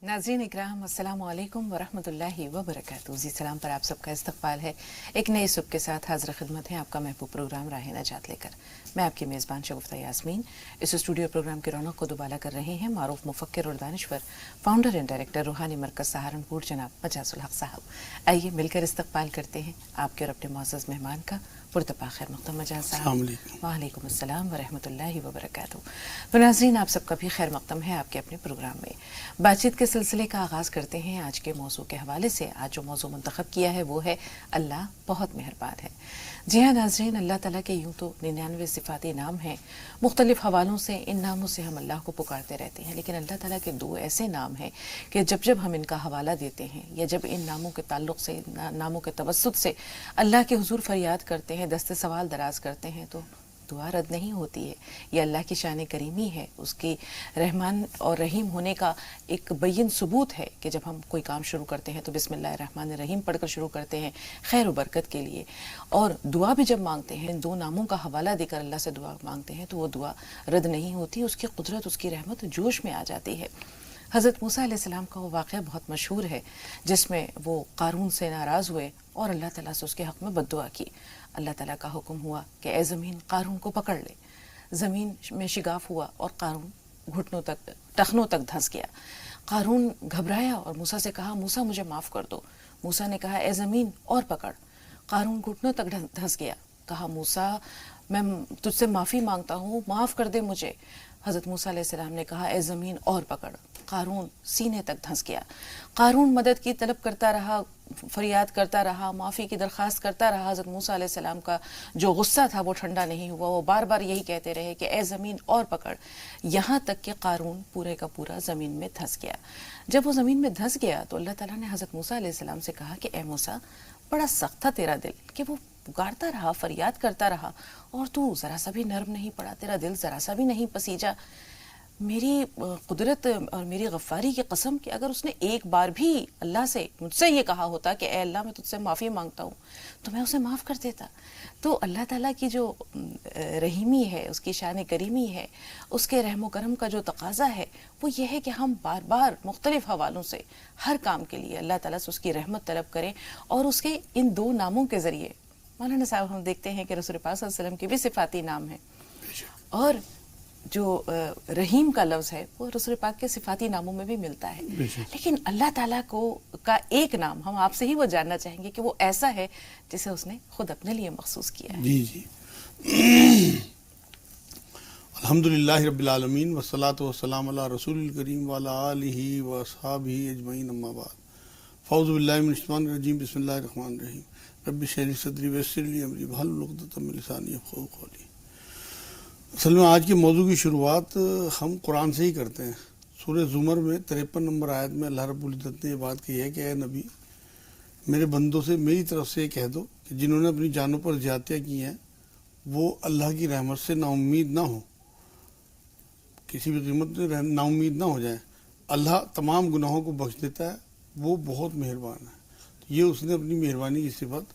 नाज़रीन इकराम अस्सलाम वालेकुम वरहमतुल्लाहि वबरकातुहू। जी सलाम पर आप सबका इस्तकबाल है। एक नई सुबह के साथ हाज़िर खिदमत है आपका महबूब प्रोग्राम राह नजात लेकर। मैं आपकी मेज़बान शगुफ्ता यास्मीन इस स्टूडियो प्रोग्राम की रौनक को दुबाला कर रहे हैं मारूफ मुफक्किर और दानिश्वर, फाउंडर एंड डायरेक्टर रूहानी मरकज़ सहारनपुर जनाब मजाज़ुल हक साहब। आइए मिलकर इस्तकबाल करते हैं आपके और अपने मुअज़्ज़ज़ मेहमान का। पुरतपा खैर मक़दम मजाज़ साहब। वालेकुम अस्सलाम वरहमतुल्लाहि वबरकातुहू। तो नाज़रीन आप सबका भी खैर मक़दम है आपके अपने प्रोग्राम में। बातचीत के सिलसिले का आगाज़ करते हैं आज के मौजू के हवाले से। आज जो मौजू मुंतखब किया है वो है अल्लाह बहुत मेहरबान है। जी हाँ नाज़रीन, अल्लाह ताला के यूँ तो 99 सिफ़ाती नाम हैं। मुख्तलिफ़ हवालों से इन नामों से हम अल्लाह को पुकारते रहते हैं, लेकिन अल्लाह ताला के दो ऐसे नाम हैं कि जब जब हम इनका हवाला देते हैं या जब इन नामों के ताल्लुक़ से, नामों के तवस्सुत से अल्लाह के हुज़ूर फ़रियाद करते हैं, दस्ते सवाल दराज करते हैं, तो दुआ रद्द नहीं होती है। ये अल्लाह की शान करीमी है, उसकी रहमान और रहीम होने का एक बय्यन सबूत है कि जब हम कोई काम शुरू करते हैं तो बिस्मिल्लाहिर्रहमानिर्रहीम पढ़कर शुरू करते हैं खैर व बरकत के लिए। और दुआ भी जब मांगते हैं, दो नामों का हवाला देकर अल्लाह से दुआ मांगते हैं तो वो दुआ रद्द नहीं होती, उसकी कुदरत, उसकी रहमत जोश में आ जाती है। हज़रत मूसा अलैहिस्सलाम का वो वाक़या बहुत मशहूर है जिसमें वो क़ारून से नाराज़ हुए और अल्लाह ताला से उसके हक़ में बद्दुआ की। अल्लाह ताला का हुक्म हुआ कि ए ज़मीन क़ारून को पकड़ ले। ज़मीन में शिगाफ हुआ और क़ारून घुटनों तक, टखनों तक धंस गया। क़ारून घबराया और मूसा से कहा, मूसा मुझे माफ़ कर दो। मूसा ने कहा, ए ज़मीन और पकड़। क़ारून घुटनों तक धंस गया। कहा, मूसा मैं तुझसे माफ़ी मांगता हूँ, माफ़ कर दे मुझे। हज़रत मूसा अलैहिस्सलाम ने कहा, ए ज़मीन और पकड़। क़ारून सीने तक धंस गया। क़ारून मदद की तलब करता रहा, फरियाद करता रहा, माफ़ी की दरख्वास्त करता रहा। हज़रत मूसा अलैहिस्सलाम का जो गुस्सा था वो ठंडा नहीं हुआ, वो बार बार यही कहते रहे कि ए ज़मीन और पकड़, यहाँ तक कि क़ारून पूरे का पूरा ज़मीन में धंस गया। जब वो ज़मीन में धंस गया तो अल्लाह ताला ने हज़रत मूसा अलैहिस्सलाम से कहा कि ए मूसा, बड़ा सख्त था तेरा दिल कि वो पुकारता रहा, फरियाद करता रहा और तू ज़रा सा भी नर्म नहीं पड़ा, तेरा दिल ज़रा सा भी नहीं पसीजा। मेरी कुदरत और मेरी गफ़ारी की कसम कि अगर उसने एक बार भी अल्लाह से मुझसे ये कहा होता कि ए अल्लाह मैं तुझसे माफ़ी मांगता हूँ, तो मैं उसे माफ़ कर देता। तो अल्लाह ताला की जो रहीमी है, उसकी शान करीमी है, उसके रहम करम का जो तकाज़ा है वो ये है कि हम बार बार मुख्तलिफ़ हवालों से हर काम के लिए अल्लाह ताला से उसकी रहमत तलब करें। और उसके इन दो नामों के ज़रिए मौलाना साहब हम देखते हैं कि रसूल पाक सल्लल्लाहु अलैहि वसल्लम के भी सिफ़ाती नाम हैं और जो रहीम का लफ्ज़ है वो रसूल पाक के सिफ़ाती नामों में भी मिलता है। लेकिन अल्लाह ताला को का एक नाम हम आपसे ही वो जानना चाहेंगे कि वो ऐसा है जिसे उसने खुद अपने लिए मखसूस किया है। जी जी अल्हम्दुलिल्लाहि रब्बिल आलमीन वस्सलातु वस्सलामु अला रसूलिल करीम व अला आलिहि व अस्हाबिहि अजमईन अम्मा बाद। फ़ौज़ु बिल्लाहि मिनश शैतानिर रजीम बिस्मिल्लाहिर रहमानिर रहीम। रब्बि इश्रह ली सदरी वयस्सिर ली अमरी वहलुल उक़दतम मिन लिसानी यफ़क़हू क़ौली। असल में आज के मौजू की शुरुआत हम कुरान से ही करते हैं। सूरह ज़ुमर में 53 नंबर आयत में अल्लाह रब्बुल इज़्ज़त ने ये बात कही है कि ए नबी, मेरे बंदों से मेरी तरफ से ये कह दो कि जिन्होंने अपनी जानों पर ज़्यादतियाँ की हैं वो अल्लाह की रहमत से नाउम्मीद ना हो, किसी भी कीमत में नाउम्मीद ना हो जाए। अल्लाह तमाम गुनाहों को बख्श देता है, वो बहुत मेहरबान है। तो ये उसने अपनी मेहरबानी की सिफत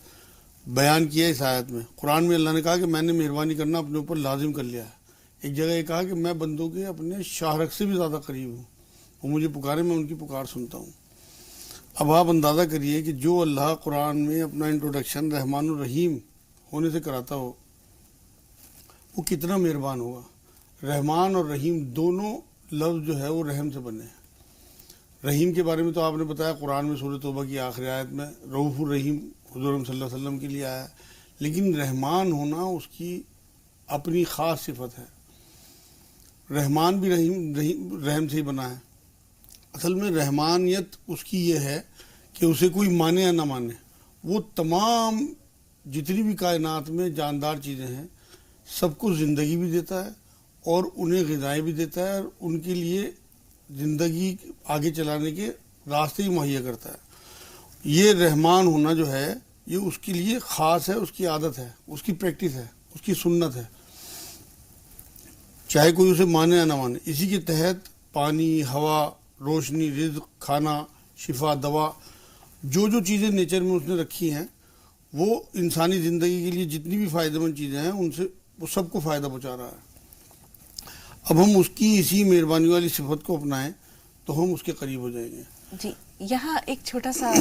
बयान किया है इस आयत में। कुरान में अल्लाह ने कहा कि मैंने मेहरबानी करना अपने ऊपर लाजिम कर लिया है। एक जगह ये कहा कि मैं बंदों के अपने शाहरक से भी ज़्यादा करीब हूँ, वो मुझे पुकारे मैं उनकी पुकार सुनता हूँ। अब आप अंदाज़ा करिए कि जो अल्लाह कुरान में अपना इंट्रोडक्शन रहमान और रहीम होने से कराता हो वो कितना मेहरबान होगा। रहमान और रहीम दोनों लफ्ज़ जो है वो रहम से बने हैं। रहीम के बारे में तो आपने बताया कुरान में सूरह तौबा की आखिरी आयत में रऊफ़ुर रहीम हुज़ूर सल्लल्लाहु अलैहि वसल्लम के लिए आया है, लेकिन रहमान होना उसकी अपनी ख़ास सिफत है। रहमान भी रहम से ही बना है। असल में रहमानियत उसकी ये है कि उसे कोई माने या ना माने, वो तमाम जितनी भी कायनात में जानदार चीज़ें हैं सबको ज़िंदगी भी देता है और उन्हें ग़िज़ाएँ भी देता है और उनके लिए ज़िंदगी आगे चलाने के रास्ते ही मुहैया करता है। ये रहमान होना जो है ये उसके लिए ख़ास है, उसकी आदत है, उसकी प्रैक्टिस है, उसकी सुन्नत है, चाहे कोई उसे माने या ना माने। इसी के तहत पानी, हवा, रोशनी, रिज़्क़, खाना, शिफा, दवा, जो जो चीज़ें नेचर में उसने रखी हैं वो इंसानी ज़िंदगी के लिए जितनी भी फ़ायदेमंद चीज़ें हैं उनसे वो सबको फ़ायदा पहुँचा रहा है। अब हम उसकी इसी मेहरबानी वाली सिफत को अपनाएं تو ہم اس کے قریب ہو جائیں گے. جی یہاں ایک چھوٹا سا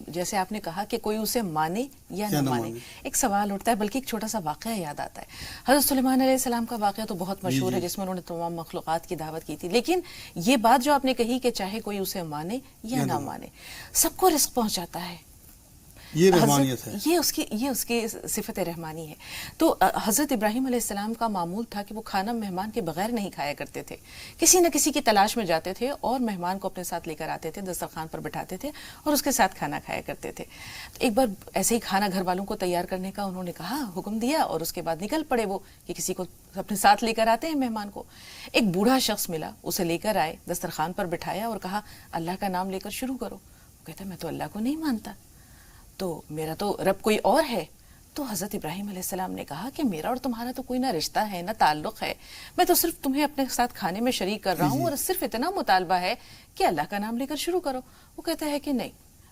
جیسے آپ نے کہا کہ کوئی اسے مانے یا نہ مانے، ایک سوال اٹھتا ہے، بلکہ ایک چھوٹا سا واقعہ یاد آتا ہے. حضرت سلیمان علیہ السلام کا واقعہ تو بہت مشہور ہے، جس میں انہوں نے تمام مخلوقات کی دعوت کی تھی، لیکن یہ بات جو آپ نے کہی کہ چاہے کوئی اسے مانے یا نہ مانے، سب کو رزق پہنچاتا ہے، یہ رحمانیت ہے، یہ اس کی صفت رحمانی ہے. تو حضرت ابراہیم علیہ السلام کا معمول تھا کہ وہ کھانا مہمان کے بغیر نہیں کھایا کرتے تھے، کسی نہ کسی کی تلاش میں جاتے تھے اور مہمان کو اپنے ساتھ لے کر آتے تھے، دسترخوان پر بٹھاتے تھے اور اس کے ساتھ کھانا کھایا کرتے تھے. ایک بار ایسے ہی کھانا گھر والوں کو تیار کرنے کا انہوں نے کہا، حکم دیا، اور اس کے بعد نکل پڑے وہ کہ کسی کو اپنے ساتھ لے کر آتے ہیں مہمان کو. ایک بوڑھا شخص ملا، اسے لے کر آئے، دسترخوان پر بٹھایا اور کہا اللہ کا نام لے کر شروع کرو. وہ کہتا میں تو اللہ کو نہیں مانتا، تو میرا تو رب کوئی اور ہے. تو حضرت ابراہیم علیہ السلام نے کہا کہ میرا اور تمہارا تو کوئی نہ رشتہ ہے نہ تعلق ہے، میں تو صرف تمہیں اپنے ساتھ کھانے میں شریک کر رہا ہوں، اور صرف اتنا مطالبہ ہے کہ اللہ کا نام لے کر شروع کرو. وہ کہتا ہے کہ نہیں،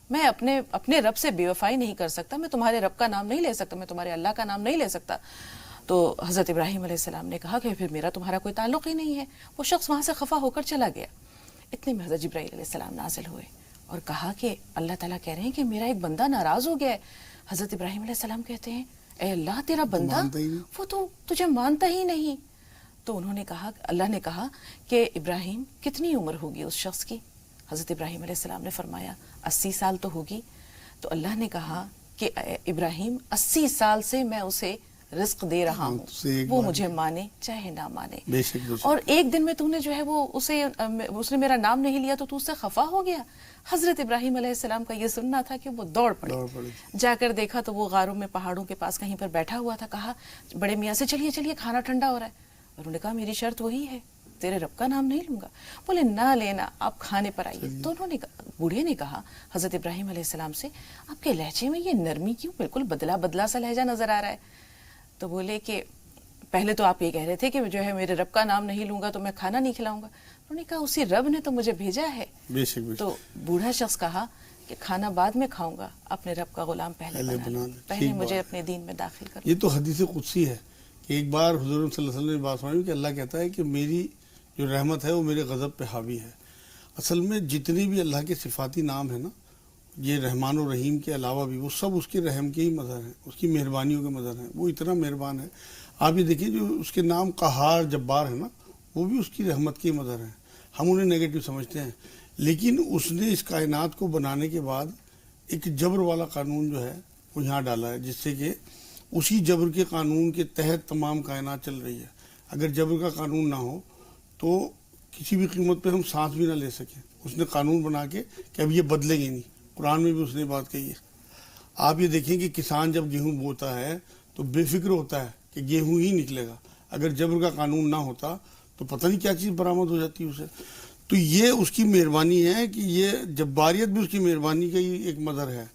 میں اپنے رب سے بے وفائی نہیں کر سکتا، میں تمہارے رب کا نام نہیں لے سکتا، میں تمہارے اللہ کا نام نہیں لے سکتا. تو حضرت ابراہیم علیہ السلام نے کہا کہ پھر میرا تمہارا کوئی تعلق ہی نہیں ہے. وہ شخص وہاں سے خفا ہو کر چلا گیا. اتنے میں حضرت جبرائیل علیہ السلام نازل ہوئے اور کہا کہ اللہ تعالیٰ کہہ رہے ہیں کہ میرا ایک بندہ ناراض ہو گیا ہے. حضرت ابراہیم علیہ السلام کہتے ہیں اے اللہ، تیرا بندہ وہ تو تجھے مانتا ہی نہیں. تو انہوں نے کہا، اللہ نے کہا کہ ابراہیم کتنی عمر ہوگی اس شخص کی؟ حضرت ابراہیم علیہ السلام نے فرمایا 80 سال تو ہوگی. تو اللہ نے کہا کہ ابراہیم 80 سال سے میں اسے رزق دے رہا ہوں، وہ مجھے مانے چاہے نہ مانے. اور ایک دن میں تو نے جو ہے وہ اس نے میرا نام نہیں لیا تو اس سے خفا ہو گیا. حضرت ابراہیم علیہ السلام کا یہ سننا تھا کہ وہ دوڑ پڑے. جا کر دیکھا تو وہ غاروں میں پہاڑوں کے پاس کہیں پر بیٹھا ہوا تھا. کہا بڑے میاں سے چلیے چلیے کھانا ٹھنڈا ہو رہا ہے. انہوں نے کہا میری شرط وہی ہے، تیرے رب کا نام نہیں لوں گا. بولے نہ لینا، آپ کھانے پر آئیے. تو انہوں نے بوڑھے نے کہا حضرت ابراہیم علیہ السلام سے آپ کے لہجے میں یہ نرمی کیوں؟ بالکل بدلا بدلا سا لہجہ نظر آ رہا ہے. تو بولے کہ پہلے تو آپ یہ کہہ رہے تھے کہ جو ہے میرے رب کا نام نہیں لوں گا تو میں کھانا نہیں کھلاؤں گا. انہوں نے کہا اسی رب نے تو مجھے بھیجا ہے. تو بوڑھا شخص کہا کہ کھانا بعد میں کھاؤں گا، اپنے رب کا غلام پہلے مجھے اپنے دین میں داخل کر. یہ تو حدیث قدسی ہے کہ ایک بار حضور صلی اللہ علیہ وسلم نے بات سنائی کہ اللہ کہتا ہے کہ میری جو رحمت ہے وہ میرے غضب پہ حاوی ہے. اصل میں جتنی بھی اللہ کے صفاتی نام ہیں نا، یہ رحمان و رحیم کے علاوہ بھی وہ سب اس کے رحم کے ہی مظہر ہیں، اس کی مہربانیوں کے مظہر ہیں. وہ اتنا مہربان ہے. آپ یہ دیکھیں جو اس کے نام قہار جبار ہے نا، وہ بھی اس کی رحمت کے ہی مظہر ہیں. ہم انہیں نیگیٹو سمجھتے ہیں، لیکن اس نے اس کائنات کو بنانے کے بعد ایک جبر والا قانون جو ہے وہ یہاں ڈالا ہے، جس سے کہ اسی جبر کے قانون کے تحت تمام کائنات چل رہی ہے. اگر جبر کا قانون نہ ہو تو کسی بھی قیمت پہ ہم سانس بھی نہ لے سکیں. اس نے قانون بنا کے کہ اب یہ بدلیں گے نہیں. قرآن میں بھی اس نے بات کہی ہے. آپ یہ دیکھیں کہ کسان جب گیہوں بوتا ہے تو بے فکر ہوتا ہے کہ گیہوں ہی نکلے گا. اگر جبر کا قانون نہ ہوتا تو پتہ نہیں کیا چیز برآمد ہو جاتی اسے. تو یہ اس کی مہربانی ہے کہ یہ جباریت بھی اس کی مہربانی کا ہی ایک مظہر ہے.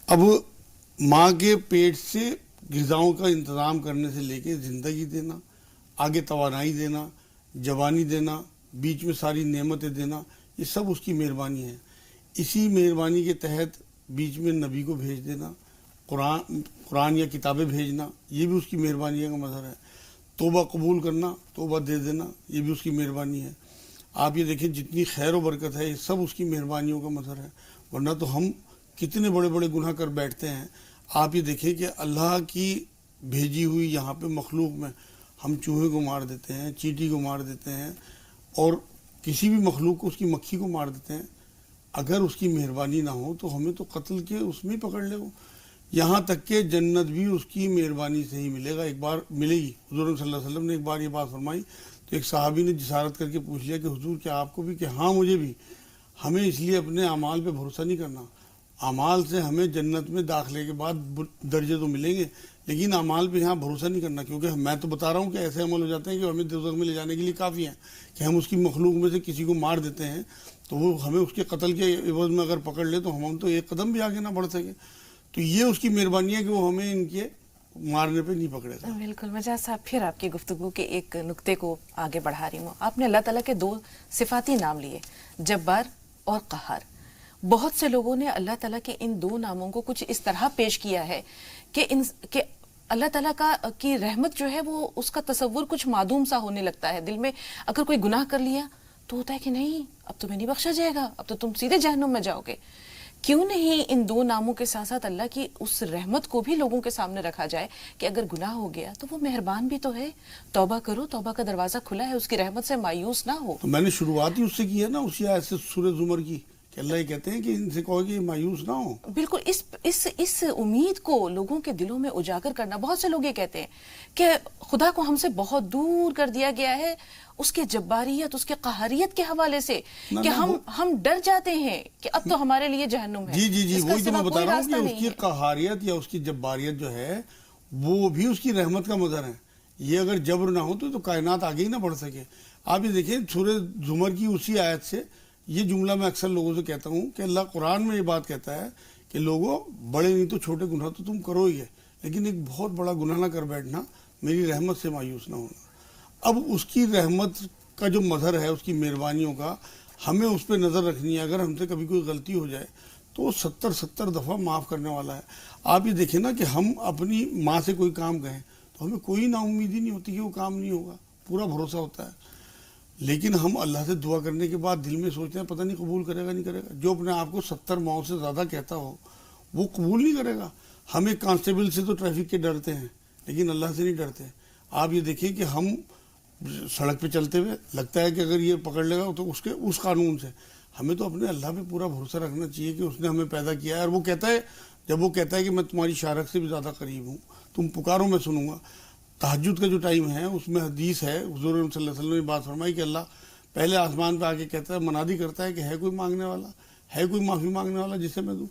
اب ماں کے پیٹ سے غذاؤں کا انتظام کرنے سے لے کے زندگی دینا، آگے توانائی دینا، جوانی دینا، بیچ میں ساری نعمتیں دینا، یہ سب اس کی مہربانی ہے. اسی مہربانی کے تحت بیچ میں نبی کو بھیج دینا، قرآن یا کتابیں بھیجنا، یہ بھی اس کی مہربانی کا مظہر ہے. توبہ قبول کرنا، توبہ دے دینا، یہ بھی اس کی مہربانی ہے. آپ یہ دیکھیں جتنی خیر و برکت ہے یہ سب اس کی مہربانیوں کا مظہر ہے. ورنہ تو ہم کتنے بڑے بڑے گناہ کر بیٹھتے ہیں. آپ یہ دیکھیں کہ اللہ کی بھیجی ہوئی یہاں پہ مخلوق میں ہم چوہے کو مار دیتے ہیں، چیٹی کو مار دیتے ہیں، اور کسی بھی مخلوق کو، اس کی مکھی کو مار دیتے ہیں. اگر اس کی مہربانی نہ ہو تو ہمیں تو قتل کے اس میں پکڑ لے. وہ یہاں تک کہ جنت بھی اس کی مہربانی سے ہی ملے گا، ایک بار ملے گی. حضور صلی اللہ علیہ وسلم نے ایک بار یہ بات فرمائی تو ایک صحابی نے جسارت کر کے پوچھ لیا کہ حضور کیا آپ کو بھی؟ کہ ہاں مجھے بھی. ہمیں اس لیے اپنے اعمال پہ بھروسہ نہیں کرنا. اعمال سے ہمیں جنت میں داخلے کے بعد درجے تو ملیں گے، لیکن اعمال پہ یہاں بھروسہ نہیں کرنا، کیونکہ میں تو بتا رہا ہوں کہ ایسے عمل ہو جاتے ہیں کہ ہمیں دوزخ میں لے جانے کے لیے کافی ہیں کہ ہم اس کی مخلوق میں سے کسی کو مار دیتے ہیں تو وہ ہمیں اس کے قتل کے عوض میں اگر پکڑ لے تو ہم تو ایک قدم بھی آگے نہ بڑھ سکے. تو یہ اس کی مہربانی ہے کہ وہ ہمیں ان کے مارنے پہ نہیں پکڑے گا. بالکل. مجاز صاحب پھر آپ کی گفتگو کے ایک نقطے کو آگے بڑھا رہی ہوں. آپ نے اللہ تعالیٰ کے 2 صفاتی نام لیے، جبار اور قہار. بہت سے لوگوں نے اللہ تعالیٰ کے ان 2 ناموں کو کچھ اس طرح پیش کیا ہے کہ اللہ تعالیٰ کی رحمت جو ہے وہ اس کا تصور کچھ معدوم سا ہونے لگتا ہے. دل میں اگر کوئی گناہ کر لیا تو ہوتا ہے کہ نہیں اب تمہیں نہیں بخشا جائے گا, اب تو تم سیدھے جہنم میں جاؤ گے. کیوں نہیں ان دو ناموں کے ساتھ ساتھ اللہ کی اس رحمت کو بھی لوگوں کے سامنے رکھا جائے کہ اگر گناہ ہو گیا تو وہ مہربان بھی تو ہے, توبہ کرو, توبہ کا دروازہ کھلا ہے, اس کی رحمت سے مایوس نہ ہو. تو میں نے شروعات ہی اس سے کی ہے نا, اسی آیت سے سورہ زمر کی, کہ اللہ یہ کہتے ہیں کہ ان سے کہو کہ مایوس نہ ہو. بالکل اس امید کو لوگوں کے دلوں میں اجاگر کرنا. بہت سے لوگ یہ کہتے ہیں کہ خدا کو ہم سے بہت دور کر دیا گیا ہے اس کے جباریت, اس کے قہریت کے حوالے سے, کہ ہم ڈر جاتے ہیں کہ اب تو ہمارے لیے جہنم ہے. جی وہی تو میں بتا رہا ہوں کہ اس کی قہاریت یا اس کی جباریت جو ہے وہ بھی اس کی رحمت کا مظہر ہے. یہ اگر جبر نہ ہو تو کائنات آگے ہی نہ بڑھ سکے. آپ یہ دیکھیں سورہ زمر کی اسی آیت سے یہ جملہ میں اکثر لوگوں سے کہتا ہوں کہ اللہ قرآن میں یہ بات کہتا ہے کہ لوگوں بڑے نہیں تو چھوٹے گناہ تو تم کرو ہی ہے, لیکن ایک بہت بڑا گناہ نہ کر بیٹھنا, میری رحمت سے مایوس نہ ہونا. اب اس کی رحمت کا جو مظہر ہے, اس کی مہربانیوں کا, ہمیں اس پہ نظر رکھنی ہے. اگر ہم سے کبھی کوئی غلطی ہو جائے تو وہ 70 دفعہ معاف کرنے والا ہے. آپ یہ دیکھیں نا کہ ہم اپنی ماں سے کوئی کام کہیں تو ہمیں کوئی نا امیدی نہیں ہوتی کہ وہ کام نہیں ہوگا, پورا بھروسہ ہوتا ہے. لیکن ہم اللہ سے دعا کرنے کے بعد دل میں سوچتے ہیں پتہ نہیں قبول کرے گا نہیں کرے گا. جو اپنے آپ کو 70 ماؤں سے زیادہ کہتا ہو وہ قبول نہیں کرے گا. ہم ایک کانسٹیبل سے تو ٹریفک کے ڈرتے ہیں لیکن اللہ سے نہیں ڈرتے. آپ یہ دیکھیں کہ ہم سڑک پہ چلتے ہوئے لگتا ہے کہ اگر یہ پکڑ لے گا تو اس قانون سے, ہمیں تو اپنے اللہ پہ پورا بھروسہ رکھنا چاہیے کہ اس نے ہمیں پیدا کیا ہے. اور وہ کہتا ہے, جب وہ کہتا ہے کہ میں تمہاری شارک سے بھی زیادہ قریب ہوں, تم پکارو میں سنوں گا. تہجد کا جو ٹائم ہے اس میں حدیث ہے, حضور صلی اللہ علیہ وسلم نے بات فرمائی کہ اللہ پہلے آسمان پہ آ کے کہتا ہے, منادی کرتا ہے کہ ہے کوئی مانگنے والا, ہے کوئی معافی مانگنے والا جسے میں دوں.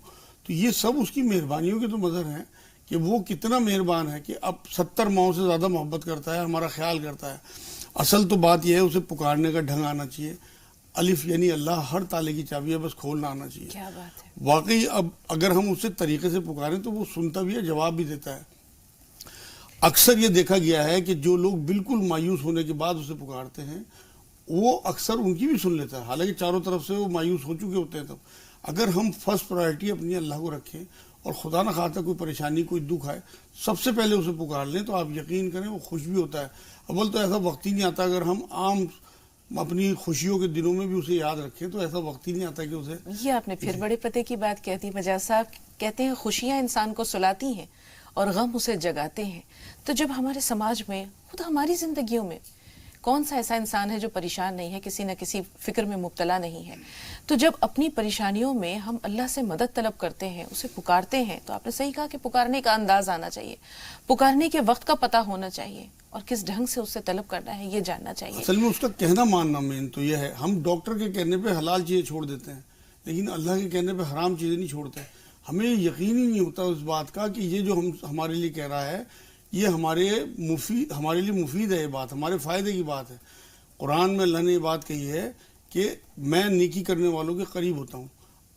تو یہ سب اس کی مہربانیوں کے تو مظہر ہیں کہ وہ کتنا مہربان ہے کہ اب 70 ماؤں سے زیادہ محبت کرتا ہے, ہمارا خیال کرتا ہے. اصل تو بات یہ ہے اسے پکارنے کا ڈھنگ آنا چاہیے. الف یعنی اللہ ہر تالے کی چابی ہے, بس کھولنا آنا چاہیے. کیا بات ہے واقعی. اب اگر ہم اسے طریقے سے پکاریں تو وہ سنتا بھی ہے, جواب بھی دیتا ہے. اکثر یہ دیکھا گیا ہے کہ جو لوگ بالکل مایوس ہونے کے بعد اسے پکارتے ہیں وہ اکثر ان کی بھی سن لیتا ہے, حالانکہ چاروں طرف سے وہ مایوس ہو چکے ہوتے ہیں. تب اگر ہم فرسٹ پرائرٹی اپنی اللہ کو رکھیں اور خدا نہ خواستہ کوئی پریشانی کوئی دکھ آئے سب سے پہلے اسے پکار لیں تو آپ یقین کریں وہ خوش بھی ہوتا ہے. اول تو ایسا وقت ہی نہیں آتا, اگر ہم عام اپنی خوشیوں کے دنوں میں بھی اسے یاد رکھیں تو ایسا وقت ہی نہیں آتا کہ اسے. یہ آپ نے پھر بڑے پتے کی بات کہتی مجاز صاحب. کہتے ہیں خوشیاں انسان کو سلاتی ہیں اور غم اسے جگاتے ہیں. تو جب ہمارے سماج میں, خود ہماری زندگیوں میں کون سا ایسا انسان ہے جو پریشان نہیں ہے, کسی نہ کسی فکر میں مبتلا نہیں ہے, تو جب اپنی پریشانیوں میں ہم اللہ سے مدد طلب کرتے ہیں, اسے پکارتے ہیں, تو آپ نے صحیح کہا کہ پکارنے کا انداز آنا چاہیے, پکارنے کے وقت کا پتہ ہونا چاہیے, اور کس ڈھنگ سے اس سے طلب کرنا ہے یہ جاننا چاہیے. اصل میں اس کا کہنا ماننا مین تو یہ ہے. ہم ڈاکٹر کے کہنے پہ حلال چیزیں چھوڑ دیتے ہیں لیکن اللہ کے کہنے پہ حرام چیزیں نہیں چھوڑتے. ہمیں یقین ہی نہیں ہوتا اس بات کا کہ یہ جو ہمارے لیے کہہ رہا ہے یہ ہمارے لیے مفید ہے, یہ بات ہمارے فائدے کی بات ہے. قرآن میں اللہ نے یہ بات کہی ہے کہ میں نیکی کرنے والوں کے قریب ہوتا ہوں.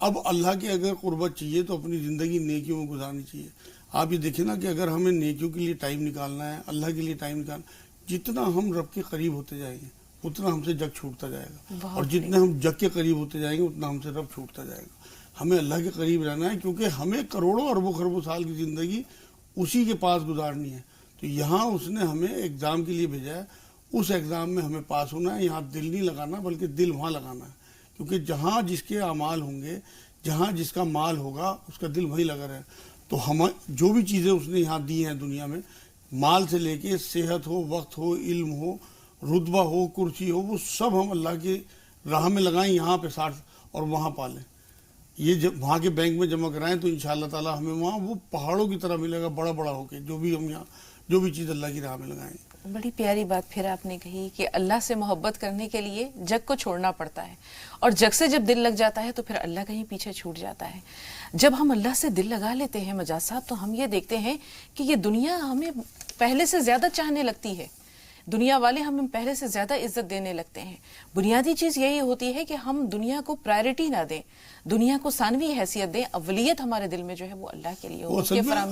اب اللہ کے اگر قربت چاہیے تو اپنی زندگی نیکیوں میں گزارنی چاہیے. آپ یہ دیکھیں نا کہ اگر ہمیں نیکیوں کے لیے ٹائم نکالنا ہے, اللہ کے لیے ٹائم نکالنا, جتنا ہم رب کے قریب ہوتے جائیں گے اتنا ہم سے جگ چھوٹتا جائے گا, اور جتنے ہم جگ کے قریب ہوتے جائیں گے اتنا ہم سے رب چھوٹتا جائے گا. ہمیں اللہ کے قریب رہنا ہے کیونکہ ہمیں کروڑوں اربوں خربوں سال کی زندگی اسی کے پاس گزارنی ہے. تو یہاں اس نے ہمیں ایگزام کے لیے بھیجا ہے, اس ایگزام میں ہمیں پاس ہونا ہے. یہاں دل نہیں لگانا بلکہ دل وہاں لگانا ہے, کیونکہ جہاں جس کے اعمال ہوں گے, جہاں جس کا مال ہوگا اس کا دل وہیں لگا رہے. تو ہم جو بھی چیزیں اس نے یہاں دی ہیں دنیا میں, مال سے لے کے صحت ہو, وقت ہو, علم ہو, رتبہ ہو, کرسی ہو, وہ سب ہم اللہ کی راہ میں لگائیں یہاں پہ 60 اور وہاں پالیں. یہ جب وہاں کے بینک میں جمع کرائیں تو انشاءاللہ تعالی ہمیں وہاں وہ پہاڑوں کی طرح ملے گا, بڑا بڑا ہو کے, جو بھی ہم یہاں جو بھی چیز اللہ کی راہ میں لگائیں. بڑی پیاری بات پھر آپ نے کہی کہ اللہ سے محبت کرنے کے لیے جگ کو چھوڑنا پڑتا ہے, اور جگ سے جب دل لگ جاتا ہے تو پھر اللہ کہیں پیچھے چھوٹ جاتا ہے. جب ہم اللہ سے دل لگا لیتے ہیں مجاز صاحب تو ہم یہ دیکھتے ہیں کہ یہ دنیا ہمیں پہلے سے زیادہ چاہنے لگتی ہے, دنیا والے ہمیں پہلے سے زیادہ عزت دینے لگتے ہیں. بنیادی چیز یہی ہوتی ہے کہ ہم دنیا کو پرائرٹی نہ دیں, دنیا کو ثانوی حیثیت دیں, اولیت ہمارے دل میں جو ہے وہ اللہ کے لیے ہو.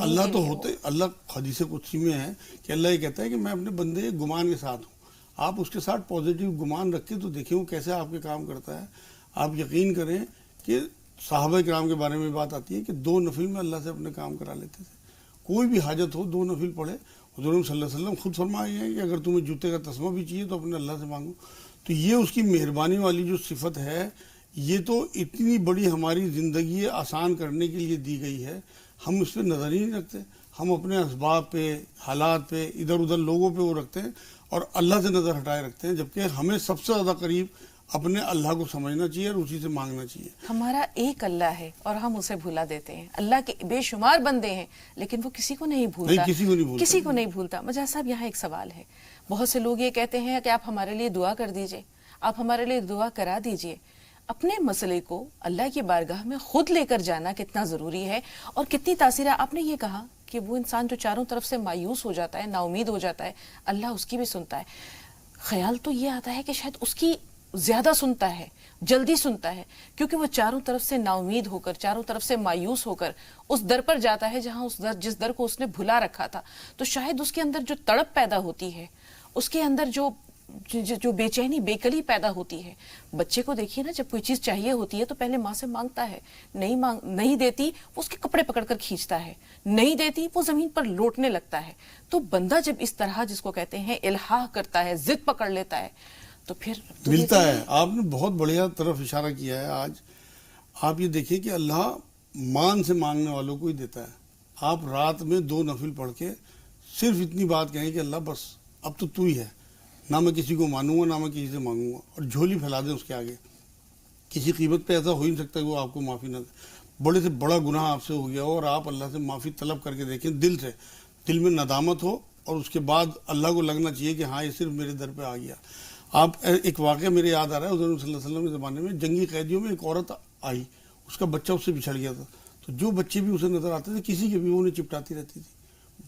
اللہ تو ہوتے, اللہ حدیث قدسی میں ہے کہ اللہ یہ کہتا ہے کہ میں اپنے بندے گمان کے ساتھ ہوں. آپ اس کے ساتھ پازیٹیو گمان رکھیں تو دیکھیں وہ کیسے آپ کے کام کرتا ہے. آپ یقین کریں کہ صحابہ کرام کے بارے میں بات آتی ہے کہ 2 نفل میں اللہ سے اپنے کام کرا لیتے تھے. کوئی بھی حاجت ہو 2 نفل پڑھے. حضور صلی اللہ علیہ وسلم خود فرمائے ہیں کہ اگر تمہیں جوتے کا تسمہ بھی چاہیے تو اپنے اللہ سے مانگو. تو یہ اس کی مہربانی والی جو صفت ہے، یہ تو اتنی بڑی ہماری زندگی آسان کرنے کے لیے دی گئی ہے، ہم اس پہ نظر ہی نہیں رکھتے. ہم اپنے اسباب پہ، حالات پہ، ادھر ادھر لوگوں پہ وہ رکھتے ہیں اور اللہ سے نظر ہٹائے رکھتے ہیں، جبکہ ہمیں سب سے زیادہ قریب اپنے اللہ کو سمجھنا چاہیے اور اسی سے مانگنا چاہیے. ہمارا ایک اللہ ہے اور ہم اسے بھولا دیتے ہیں. اللہ کے بے شمار بندے ہیں لیکن وہ کسی کو نہیں بھولتا. نہیں، کسی کو نہیں بھولتا. کسی کو نہیں بھولتا. مجاز صاحب، یہاں ایک سوال ہے. بہت سے لوگ یہ کہتے ہیں کہ آپ ہمارے لیے دعا کر دیجئے، آپ ہمارے لیے دعا کرا دیجئے. اپنے مسئلے کو اللہ کی بارگاہ میں خود لے کر جانا کتنا ضروری ہے اور کتنی تاثیر ہے. آپ نے یہ کہا کہ وہ انسان جو چاروں طرف سے مایوس ہو جاتا ہے، نا امید ہو جاتا ہے، اللہ اس کی بھی سنتا ہے. خیال تو یہ آتا ہے کہ شاید اس کی زیادہ سنتا ہے، جلدی سنتا ہے، کیونکہ وہ چاروں طرف سے نا امید ہو کر، چاروں طرف سے مایوس ہو کر اس در پر جاتا ہے جہاں جس در کو اس نے بھلا رکھا تھا. تو شاید اس کے اندر جو تڑپ پیدا ہوتی ہے، اس کے اندر جو بے چینی، بے کلی پیدا ہوتی ہے. بچے کو دیکھیے نا، جب کوئی چیز چاہیے ہوتی ہے تو پہلے ماں سے مانگتا ہے، نہیں دیتی وہ اس کے کپڑے پکڑ کر کھینچتا ہے، نہیں دیتی وہ زمین پر لوٹنے لگتا ہے. تو بندہ جب اس طرح جس کو کہتے ہیں الحاح کرتا ہے، ضد پکڑ لیتا ہے، تو پھر ملتا ہے. آپ نے بہت بڑھیا طرف اشارہ کیا ہے. آج آپ یہ دیکھیں کہ اللہ مان سے مانگنے والوں کو ہی دیتا ہے. آپ رات میں 2 نفل پڑھ کے صرف اتنی بات کہیں کہ اللہ بس اب تو ہی ہے، نہ میں کسی کو مانوں گا، نہ میں کسی سے مانگوں گا، اور جھولی پھیلا دیں اس کے آگے. کسی قیمت پہ ایسا ہو ہی نہیں سکتا کہ وہ آپ کو معافی نہ دے. بڑے سے بڑا گناہ آپ سے ہو گیا ہو اور آپ اللہ سے معافی طلب کر کے دیکھیں دل سے، دل میں ندامت ہو، اور اس کے بعد اللہ کو لگنا چاہیے کہ ہاں یہ صرف میرے در پہ آ گیا. آپ ایک واقعہ میرے یاد آ رہا ہے، حضور صلی اللہ علیہ وسلم کے زمانے میں جنگی قیدیوں میں ایک عورت آئی، اس کا بچہ اس سے بچھڑ گیا تھا. تو جو بچے بھی اسے نظر آتے تھے، کسی کے بھی، وہ انہیں چپٹاتی رہتی تھی.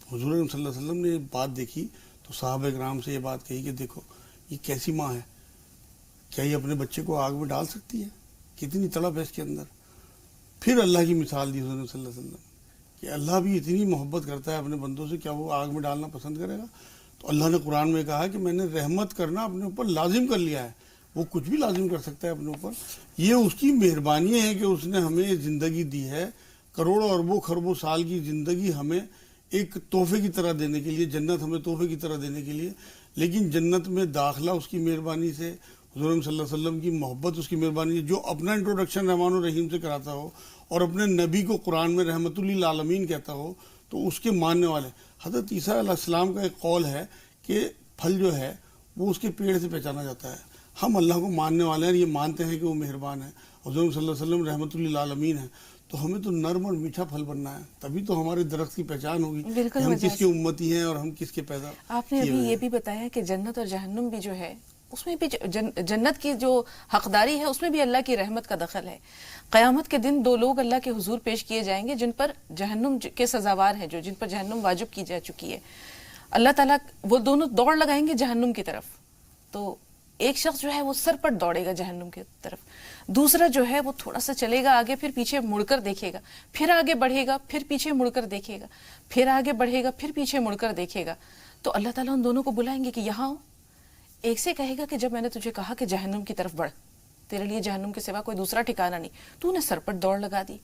حضور صلی اللہ علیہ وسلم نے یہ بات دیکھی تو صحابہ کرام سے یہ بات کہی کہ دیکھو یہ کیسی ماں ہے، کیا یہ اپنے بچے کو آگ میں ڈال سکتی ہے؟ کتنی تڑپ ہے اس کے اندر. پھر اللہ کی مثال دی حضور صلی اللہ علیہ وسلم کہ اللہ بھی اتنی محبت کرتا ہے اپنے بندوں سے، کیا وہ آگ میں ڈالنا پسند کرے گا؟ تو اللہ نے قرآن میں کہا کہ میں نے رحمت کرنا اپنے اوپر لازم کر لیا ہے. وہ کچھ بھی لازم کر سکتا ہے اپنے اوپر. یہ اس کی مہربانی ہے کہ اس نے ہمیں زندگی دی ہے، کروڑوں اربوں خربوں سال کی زندگی ہمیں ایک تحفے کی طرح دینے کے لیے، جنت ہمیں تحفے کی طرح دینے کے لیے. لیکن جنت میں داخلہ اس کی مہربانی سے، حضور صلی اللہ علیہ وسلم کی محبت اس کی مہربانی سے. جو اپنا انٹروڈکشن رحمان الرحیم سے کراتا ہو اور اپنے نبی کو قرآن میں رحمت للعالمین کہتا ہو تو اس کے ماننے والے. حضرت عیسیٰ علیہ السلام کا ایک قول ہے کہ پھل جو ہے وہ اس کے پیڑ سے پہچانا جاتا ہے. ہم اللہ کو ماننے والے ہیں، یہ مانتے ہیں کہ وہ مہربان ہے. حضور صلی اللہ علیہ وسلم رحمت للعالمین ہے. تو ہمیں تو نرم اور میٹھا پھل بننا ہے، تبھی تو ہمارے درخت کی پہچان ہوگی کہ ہم کس کے امتی ہیں اور ہم کس کے پیدا. آپ نے ابھی یہ بھی بتایا کہ جنت اور جہنم بھی جو ہے، اس میں بھی جنت کی جو حقداری ہے اس میں بھی اللہ کی رحمت کا دخل ہے. قیامت کے دن 2 لوگ اللہ کے حضور پیش کیے جائیں گے جن پر جہنم کے سزاوار ہیں، جن پر جہنم واجب کی جا چکی ہے. اللہ تعالیٰ وہ دونوں دوڑ لگائیں گے جہنم کی طرف. تو ایک شخص جو ہے وہ سر پر دوڑے گا جہنم کی طرف، دوسرا جو ہے وہ تھوڑا سا چلے گا آگے، پھر پیچھے مڑ کر دیکھے گا، پھر آگے بڑھے گا، پھر پیچھے مڑ کر دیکھے گا، پھر آگے بڑھے گا، پھر پیچھے مڑ کر دیکھے گا. تو اللہ تعالیٰ ان دونوں کو بلائیں گے کہ یہاں ہو. ایک سے کہے گا کہ جب میں نے تجھے کہا کہ جہنم کی طرف بڑھ، تیرے لیے جہنم کے سوا کوئی دوسرا ٹھکانہ نہیں، تو نے سر پر دوڑ لگا دی.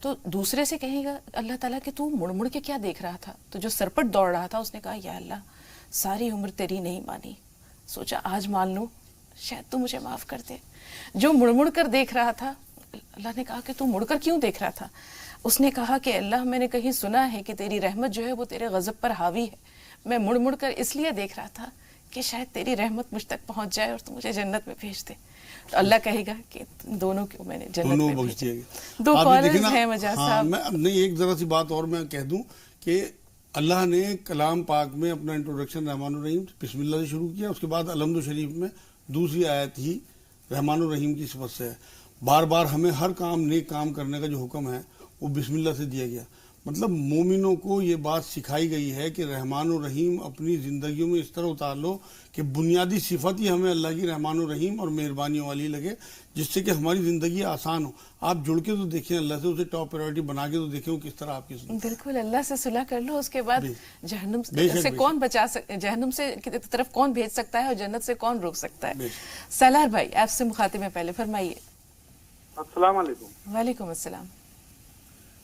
تو دوسرے سے کہے گا اللہ تعالیٰ کہ تو مڑ مڑ کے کیا دیکھ رہا تھا؟ تو جو سر پر دوڑ رہا تھا اس نے کہا یا اللہ ساری عمر تیری نہیں مانی، سوچا آج مان لوں، شاید تو مجھے معاف کر دے. جو مڑ مڑ کر دیکھ رہا تھا، اللہ نے کہا کہ تو مڑ کر کیوں دیکھ رہا تھا؟ اس نے کہا کہ اللہ میں نے کہیں سنا ہے کہ تیری رحمت جو ہے وہ تیرے غضب پر حاوی ہے، میں مڑ مڑ کر اس لیے دیکھ رہا تھا کہ شاید تیری رحمت مجھ تک پہنچ جائے اور تو مجھے جنت میں بھیج دے. تو اللہ کہے گا کہ دونوں کو میں نے جنت میں بھیج دیا. 2 کالرز ہیں مجاز صاحب. میں نہیں ایک ذرا سی بات اور میں کہہ دوں کہ اللہ نے کلام پاک میں اپنا انٹروڈکشن رحمان الرحیم بسم اللہ سے شروع کیا، اس کے بعد الحمد شریف میں دوسری آیت ہی رحمان الرحیم کی صفت سے ہے. بار بار ہمیں ہر کام نیک کام کرنے کا جو حکم ہے وہ بسم اللہ سے دیا گیا. مطلب مومنوں کو یہ بات سکھائی گئی ہے کہ رحمان الرحیم اپنی زندگیوں میں اس طرح اتار لو کہ بنیادی صفت ہی ہمیں اللہ کی رحمان الرحیم اور مہربانیوں والی لگے، جس سے کہ ہماری زندگی آسان ہو. آپ جڑ کے تو دیکھیں اللہ سے، اسے ٹاپ پرائرٹی بنا کے تو دیکھیں وہ کس طرح آپ کی سنتے ہیں. بالکل اللہ سے صلح کر لو، اس کے بعد جہنم سے کون بچا جہنم سے طرف کون بھیج سکتا ہے اور جنت سے کون روک سکتا ہے. سالار بھائی آپ سے مخاطب ہیں، پہلے فرمائیے. السلام علیکم. وعلیکم السلام.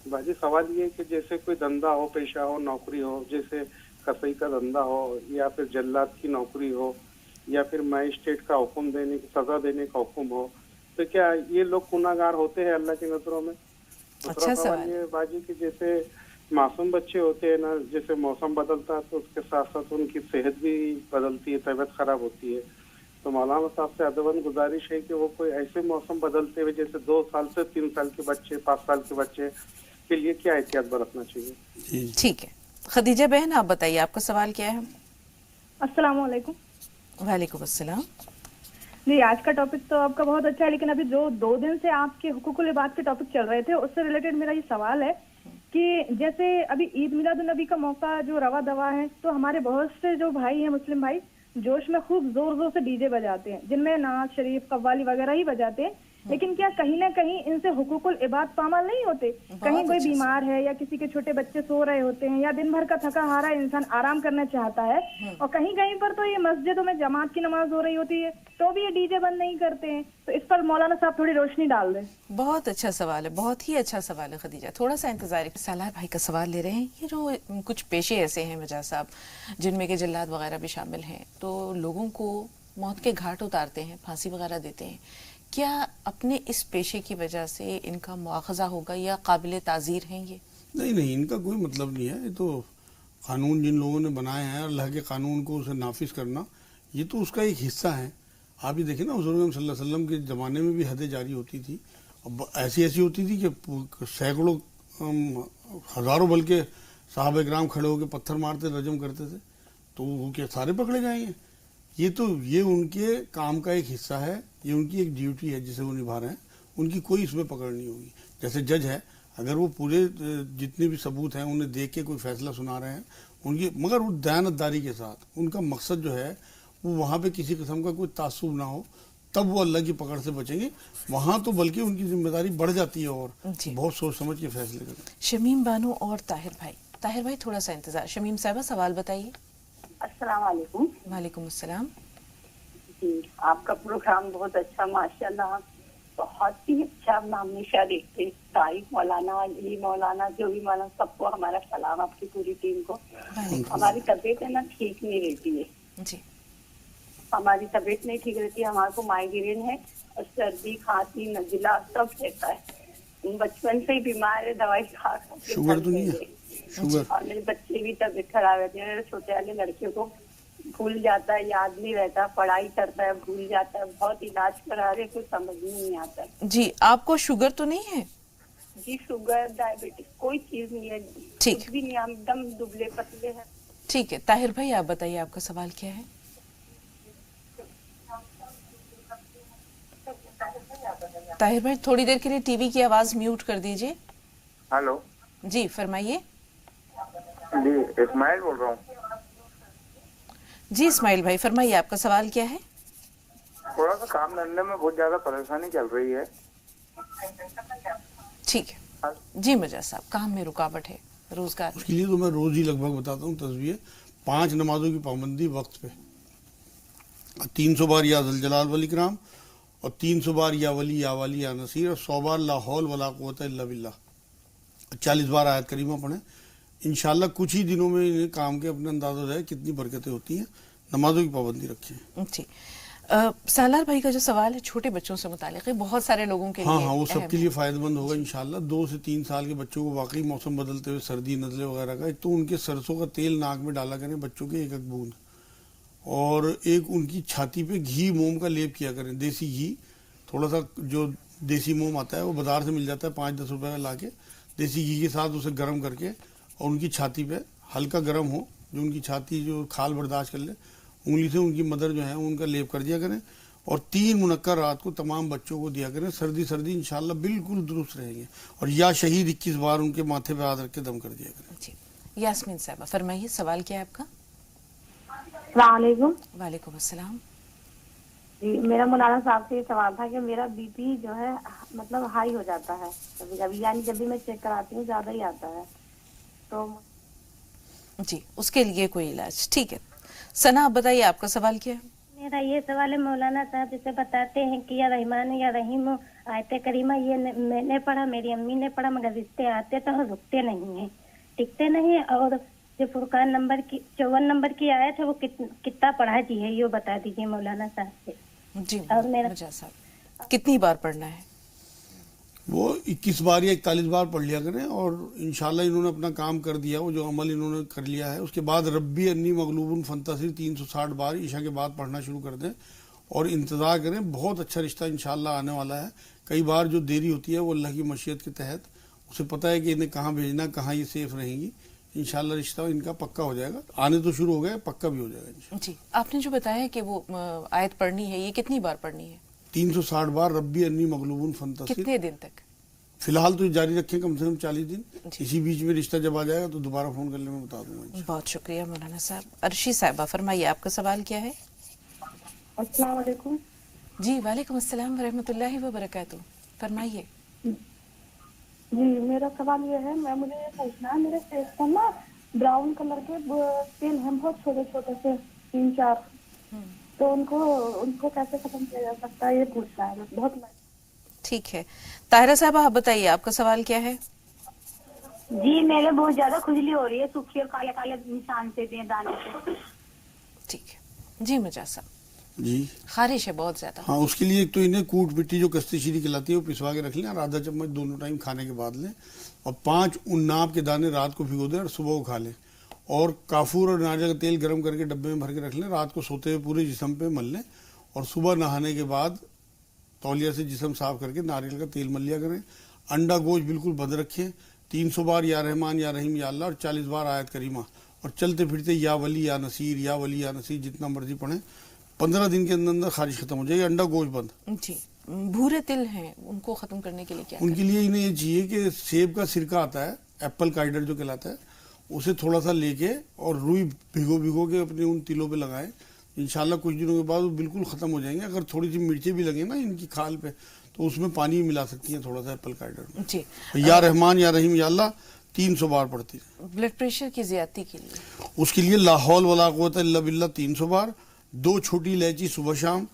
باجی سوال یہ ہے کہ جیسے کوئی دھندا ہو، پیشہ ہو، نوکری ہو، جیسے کسائی کا دھندا ہو یا پھر جلات کی نوکری ہو या फिर मजिस्ट्रेट का हुक्म देने की, सजा देने का हुक्म हो, तो क्या ये लोग गुनाहगार होते हैं अल्लाह की नजरों में? दूसरा अच्छा सवाल सवाल। ये बाजी कि जैसे मासूम बच्चे होते हैं ना, जैसे मौसम बदलता है तो उसके साथ साथ उनकी सेहत भी बदलती है, तबीयत खराब होती है। तो मौलाना साहब से अदबन गुजारिश है कि वो कोई ऐसे मौसम बदलते हुए जैसे 2 साल से 3 साल के बच्चे, 5 साल के बच्चे के लिए क्या एहतियात बरतना चाहिए? जी जी। ठीक है, खदीजा बहन आप बताइए आपका सवाल क्या है? अस्सलाम वालेकुम। वालेकुम अस्सलाम। जी, आज का टॉपिक तो आपका बहुत अच्छा है, लेकिन अभी जो 2 दिन से आपके हुकूकुल इबाद के टॉपिक चल रहे थे उससे रिलेटेड मेरा ये सवाल है कि जैसे अभी ईद मिलादुन नबी का मौका जो रवा दवा है, तो हमारे बहुत से जो भाई हैं, मुस्लिम भाई, जोश में खूब जोर जोर से डीजे बजाते हैं, जिनमें नाज शरीफ कव्वाली वगैरह ही बजाते हैं, लेकिन क्या कहीं ना कहीं इनसे हुकूकुल इबाद पामाल नहीं होते? कहीं कोई अच्छा बीमार है या किसी के छोटे बच्चे सो रहे होते हैं या दिन भर का थका हारा इंसान आराम करना चाहता है, और कहीं कहीं पर तो ये मस्जिदों में जमात की नमाज हो रही होती है तो भी ये डीजे बंद नहीं करते हैं। तो इस पर मौलाना साहब थोड़ी रोशनी डाल दें। बहुत अच्छा सवाल है, बहुत ही अच्छा सवाल है खदीजा, थोड़ा सा इंतजार। सालार भाई का सवाल ले रहे हैं। ये जो कुछ पेशे ऐसे हैं मिर्जा साहब जिनमें के जल्लाद वगैरह भी शामिल हैं, तो लोगों को मौत के घाट उतारते हैं, फांसी वगैरह देते हैं, क्या अपने इस पेशे की वजह से इनका मुआखजा होगा या काबिल ताज़ीर हैं ये? नहीं नहीं, इनका कोई मतलब नहीं है। ये तो कानून जिन लोगों ने बनाए हैं, अल्लाह के कानून को उसे नाफिज करना, ये तो उसका एक हिस्सा है। आप ये देखिए ना, हुज़ूर सल्लल्लाहु अलैहि वसल्लम के ज़माने में भी हदें जारी होती थी, अब ऐसी ऐसी होती थी कि सैकड़ों हज़ारों बल्कि साहब इकराम खड़े होकर पत्थर मारते, रजम करते थे, तो वो क्या सारे पकड़े जाएंगे? ये उनके काम का एक हिस्सा है, ये उनकी एक ड्यूटी है जिसे वो निभा रहे हैं, उनकी कोई इसमें पकड़ नहीं होगी। जैसे जज है, अगर वो पूरे जितने भी सबूत हैं उन्हें देख के कोई फैसला सुना रहे हैं उनकी, मगर वो दयानतदारी के साथ, उनका मकसद जो है वो वहाँ पे किसी किस्म का कोई तासुब ना हो, तब वो अल्लाह की पकड़ से बचेंगे। वहाँ तो बल्कि उनकी जिम्मेदारी बढ़ जाती है और जी। बहुत सोच समझ के फैसले करते हैं। शमीम बानो और ताहिर भाई थोड़ा सा इंतजार। शमीम साहबा सवाल बताइए। अस्सलाम वालेकुम। वालेकुम अस्सलाम। जी, आपका प्रोग्राम बहुत अच्छा, माशाल्लाह, बहुत ही अच्छा। हम हमेशा देखते हैं। तारिक मौलाना, अली मौलाना, जो भी मौलाना, सबको हमारा सलाम, आपकी पूरी टीम को। हमारी तबीयत है ना ठीक नहीं रहती है जी, हमारी तबीयत नहीं ठीक रहती है। हमारे को माइग्रेन है और सर्दी खांसी नजिला सब रहता है। बचपन से ही बीमार है, दवाई खा के शुगर तो नहीं है? शुगर? और मेरे बच्चे भी तबीयत खराब रहती है। छोटे वाले लड़के को भूल जाता है, याद नहीं रहता, पढ़ाई करता है भूल जाता है, बहुत इलाज करा रहे, कुछ समझ में नहीं आता है। जी आपको शुगर तो नहीं है? जी, शुगर डायबिटीज कोई चीज नहीं है, ठीक। कुछ भी नहीं, हम एकदम दुबले पतले हैं। ठीक है, ताहिर भाई आप बताइए आपका सवाल क्या है? ताहिर भाई थोड़ी देर के लिए टीवी की आवाज म्यूट कर दीजिए। हेलो जी फरमाइए। जी, इस्माइल बोल रहा हूँ। जी इस्माइल भाई फरमाइए आपका सवाल क्या है? थोड़ा सा काम धंधे में बहुत ज्यादा परेशानी चल रही है। ठीक है जी मिर्जा साहब, काम में रुकावट है, रोजगार में। उसके लिए तो मैं रोज ही लगभग बताता हूँ तस्वीर। 5 नमाजों की पाबंदी वक्त पे, 300 बार या जलाल वल इकराम, और 300 बार या वली या वाली या नसीर, और 100 बार ला हौल वला कुव्वत इल्ला बिल्लाह, 40 बार आयत करीमा पढ़ें। इंशाल्लाह कुछ ही दिनों में इन्हें काम के अपने अंदाजा हो जाए कितनी बरकतें होती हैं। नमाजों की पाबंदी रखें। जी सालार भाई का जो सवाल है छोटे बच्चों से मुतालिक है, बहुत सारे लोगों के हाँ लिए हाँ, वो अहम सबके है। लिए फ़ायदेमंद होगा इंशाल्लाह। 2 से 3 साल के बच्चों को वाकई मौसम बदलते हुए सर्दी नज़ले वगैरह का, एक तो उनके सरसों का तेल नाक में डाला करें बच्चों के 1-1 बूंद, और एक उनकी छाती पे घी मोम का लेप किया करें, देसी घी। थोड़ा सा जो देसी मोम आता है वो बाजार से मिल जाता है, 5-10 रुपए का ला के देसी घी के साथ उसे गर्म करके, और उनकी छाती पे हल्का गर्म हो, जो उनकी छाती जो खाल बर्दाश्त कर ले, उंगली से उनकी मदर जो है उनका लेप कर दिया करें, और 3 मुनक्कर रात को तमाम बच्चों को दिया करें। सर्दी सर्दी इंशाल्लाह बिल्कुल दुरुस्त रहेंगे। और या शहीद 21 बार उनके माथे पे हाथ रख के दम कर दिया करें। जी यास्मीन साहबा फरमाइए सवाल क्या है आपका? वालेकुम। वालेकुम अस्सलाम। जी, मेरा मौलाना साहब से ये सवाल था कि मेरा बीपी जो है मतलब हाई हो जाता है कभी कभी, यानी जब भी मैं चेक कराती हूँ ज्यादा ही आता है, तो जी उसके लिए कोई इलाज? ठीक है सना आप बताइए आपका सवाल क्या है? मेरा ये सवाल है, मौलाना साहब जैसे बताते हैं कि या रहमान या रहीम आयत करीमा, ये मैंने पढ़ा, मेरी अम्मी ने पढ़ा, मगर रिश्ते आते तो रुकते नहीं हैं, टिकते नहीं, और जो फुरकान नंबर की 54 नंबर की आयत है वो कितना पढ़ा जी है, ये बता दीजिए मौलाना साहब से। जी और मेरा मिर्जा साहब, कितनी बार पढ़ना है? वो 21 बार या 41 बार पढ़ लिया करें, और इंशाल्लाह इन्होंने अपना काम कर दिया, वो जो अमल इन्होंने कर लिया है। उसके बाद रब्बी अन्नी मगलूबुन फंतसिर 360 बार ईशा के बाद पढ़ना शुरू कर दें और इंतज़ार करें। बहुत अच्छा रिश्ता इंशाल्लाह आने वाला है। कई बार जो देरी होती है वो अल्लाह की मशीयत के तहत, उसे पता है कि इन्हें कहाँ भेजना, कहाँ ये सेफ रहेंगी। इंशाल्लाह रिश्ता इनका पक्का हो जाएगा। आने तो शुरू हो गया, पक्का भी हो जाएगा इंशाल्लाह। जी, आपने जो बताया कि वो आयत पढ़नी है, ये कितनी बार पढ़नी है? 360 बार रब्बी अन्नी मगलूबुन फंतसिर। कितने दिन तक? फिलहाल तो जारी रखें कम से कम 40 दिन। जी। इसी बीच में रिश्ता जब आ जाएगा तो दोबारा फोन करने में बता दूंगा। बहुत शुक्रिया मौलाना साहब। अर्शी साहिबा, फरमाइए आपका सवाल क्या है? अस्सलाम वालेकुम। जी वालेकुम अस्सलाम वरहमतुल्लाहि व बरकातुहू, फरमाइए। जी मेरा सवाल ये है, मुझे ये पूछना है, मेरे फेस पर ना ब्राउन कलर के तिल हैं, बहुत छोटे छोटे से 3-4, तो उनको कैसे खत्म किया जा सकता है, ये पूछना है बहुत। ठीक है, ताहिरा साहब आप बताइए आपका सवाल क्या है? जी मेरे बहुत ज्यादा खुजली हो रही है, सूखी और काले काले निशान से दाने से। ठीक है जी मिर्जा साहब। जी खारिश है बहुत ज्यादा। हाँ, उसके लिए एक तो इन्हें कूट मिट्टी जो कस्ती शीरी खिलाती है वो पिसवा के रख लें और आधा चम्मच दोनों टाइम खाने के बाद लें, और 5 उन्नाब के दाने रात को भिगो दें और सुबह को खा लें, और काफूर और नारियल का तेल गर्म करके डब्बे में भर के रख लें। रात को सोते हुए पूरे जिस्म पे मल लें और सुबह नहाने के बाद तौलिया से जिस्म साफ करके नारियल का तेल मल लिया करें। अंडा गोश्त बिल्कुल बंद रखें। 300 बार या रहमान या रहीम या अल्लाह और 40 बार आयत करीमा, और चलते फिरते या वली या नसीर या वली या नसीर जितना मर्जी पढ़ें। 15 दिन के अंदर अंदर खारिश खत्म हो जाएगी। अंडा गोश्त बंद। जी, भूरे तिल हैं, उनको खत्म करने के लिए क्या उनके लिए इन्हें ये चाहिए कि सेब का सिरका आता है, एप्पल काइडर जो कहलाता है, उसे थोड़ा सा लेके और रुई भिगो के अपने उन तिलों पे लगाएं। इंशाल्लाह कुछ दिनों के बाद वो बिल्कुल खत्म हो जाएंगे। अगर थोड़ी सी मिर्चें भी लगे ना इनकी खाल पे तो उसमें पानी मिला सकती हैं थोड़ा सा एप्पल काइडर में। जी, या रहमान या रहीम या अल्लाह 300 बार पढ़ती है। ब्लड प्रेशर की ज्यादती के लिए उसके लिए ला हौल वला कुव्वता इल्ला बिल्लाह 300 बार। 2 छोटी इलायची सुबह शाम।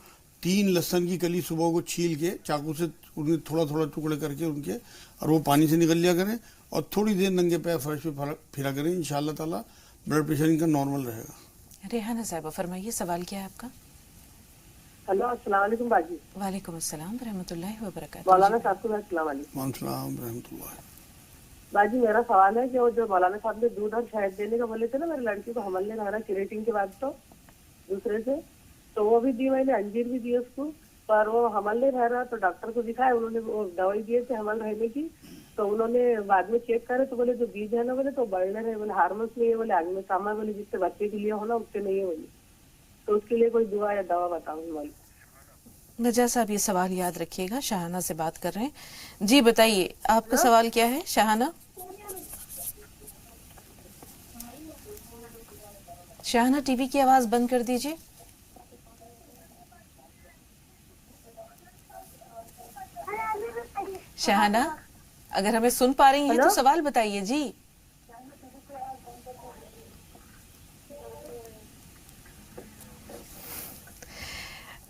3 लहसुन की कली सुबह को छील के चाकू से उन्हें थोड़ा थोड़ा टुकड़े करके उनके, और वो पानी से निकल लिया करें और थोड़ी देर नंगे पैर फर्श पे फिरा करें। इंशाल्लाह ताला ब्लड प्रेशर इनका नॉर्मल रहेगा। रेहाना साहिबा, फरमाइए सवाल क्या है आपका? हेलो अस्सलाम वालेकुम बाजी। वालेकुम अस्सलाम वरहमतुल्लाहि व बरकातुहू। मौलाना साहब को अस्सलाम वालेकुम। वालेकुम रहमतुल्लाह। बाजी मेरा सवाल है कि वो जो मौलाना साहब ने दूध और शहद देने का बोले थे ना, मेरी लड़की को हमल ने रहा क्रेटिंग के बाद तो दूसरे से, तो वो भी दी मैंने, अंजीर भी दी उसको, पर वो हमल नहीं रह रहा। तो डॉक्टर को दिखाया, उन्होंने वो दवाई दिए थे हमल रहने की, तो उन्होंने बाद में चेक करे तो बोले जो बीज है ना बोले तो बढ़ रहे, बोले हार्मोन्स नहीं है, बोले आगे में सामा, बोले जिससे बच्चे के लिए होना उससे नहीं है बोले। तो उसके लिए कोई दुआ या दवा बताऊँ? मिर्जा साहब ये सवाल याद रखिएगा। शाहाना से बात कर रहे हैं। जी बताइए आपका सवाल क्या है शाहाना? शाहाना टीवी की आवाज बंद कर दीजिए। शाहाना अगर हमें सुन पा रही हैं तो सवाल बताइए जी।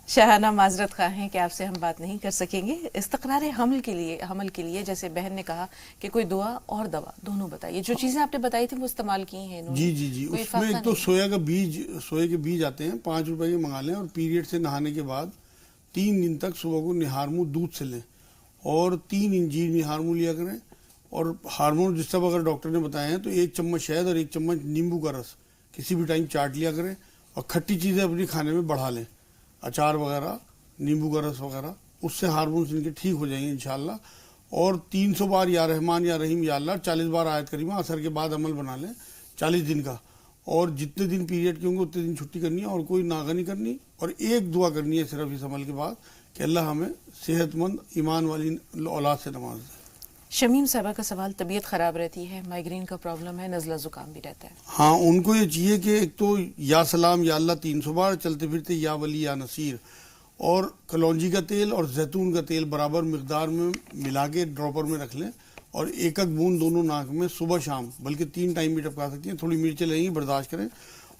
शाहाना माजरत खा हैं कि आपसे हम बात नहीं कर सकेंगे। इस्तक़रार हमल के लिए जैसे बहन ने कहा कि कोई दुआ और दवा दोनों बताइए। जो चीजें आपने बताई थी वो इस्तेमाल की हैं इन्होंने? जी उसमें एक तो सोया के बीज आते हैं, 5 रुपए के मंगा लें, और पीरियड से नहाने के बाद 3 दिन तक सुबह को निहार मुंह दूध से लें, और 3 इंजीर निहार मुंह लिया करें। और हार्मोन जिस सब अगर डॉक्टर ने बताए हैं तो 1 चम्मच शहद और 1 चम्मच नींबू का रस किसी भी टाइम चाट लिया करें, और खट्टी चीजें अपने खाने में बढ़ा लें, अचार वगैरह, नींबू का रस वगैरह, उससे हार्मोन्स इनके ठीक हो जाएंगे इंशाल्लाह। और 300 बार या रहमान या रहीम या अल्लाह, 40 बार आयत करीमा असर के बाद अमल बना लें 40 दिन का। और जितने दिन पीरियड के होंगे उतने दिन छुट्टी करनी है और कोई नागा नहीं करनी। और एक दुआ करनी है सिर्फ इस अमल के बाद कि अल्लाह हमें सेहतमंद ईमान वाली औलाद से नवाज दे। शमीम साहबा का सवाल, तबीयत खराब रहती है, माइग्रेन का प्रॉब्लम है, नज़ला जुकाम भी रहता है। हाँ, उनको ये चाहिए कि एक तो या सलाम या अल्लाह 300 बार, चलते फिरते या वली या नसीर, और कलौंजी का तेल और जैतून का तेल बराबर मिकदार में मिला के ड्रॉपर में रख लें, और 1 बूंद दोनों नाक में सुबह शाम, बल्कि 3 टाइम भी टपका सकती हैं। थोड़ी मिर्चें लगेंगी, बर्दाश्त करें,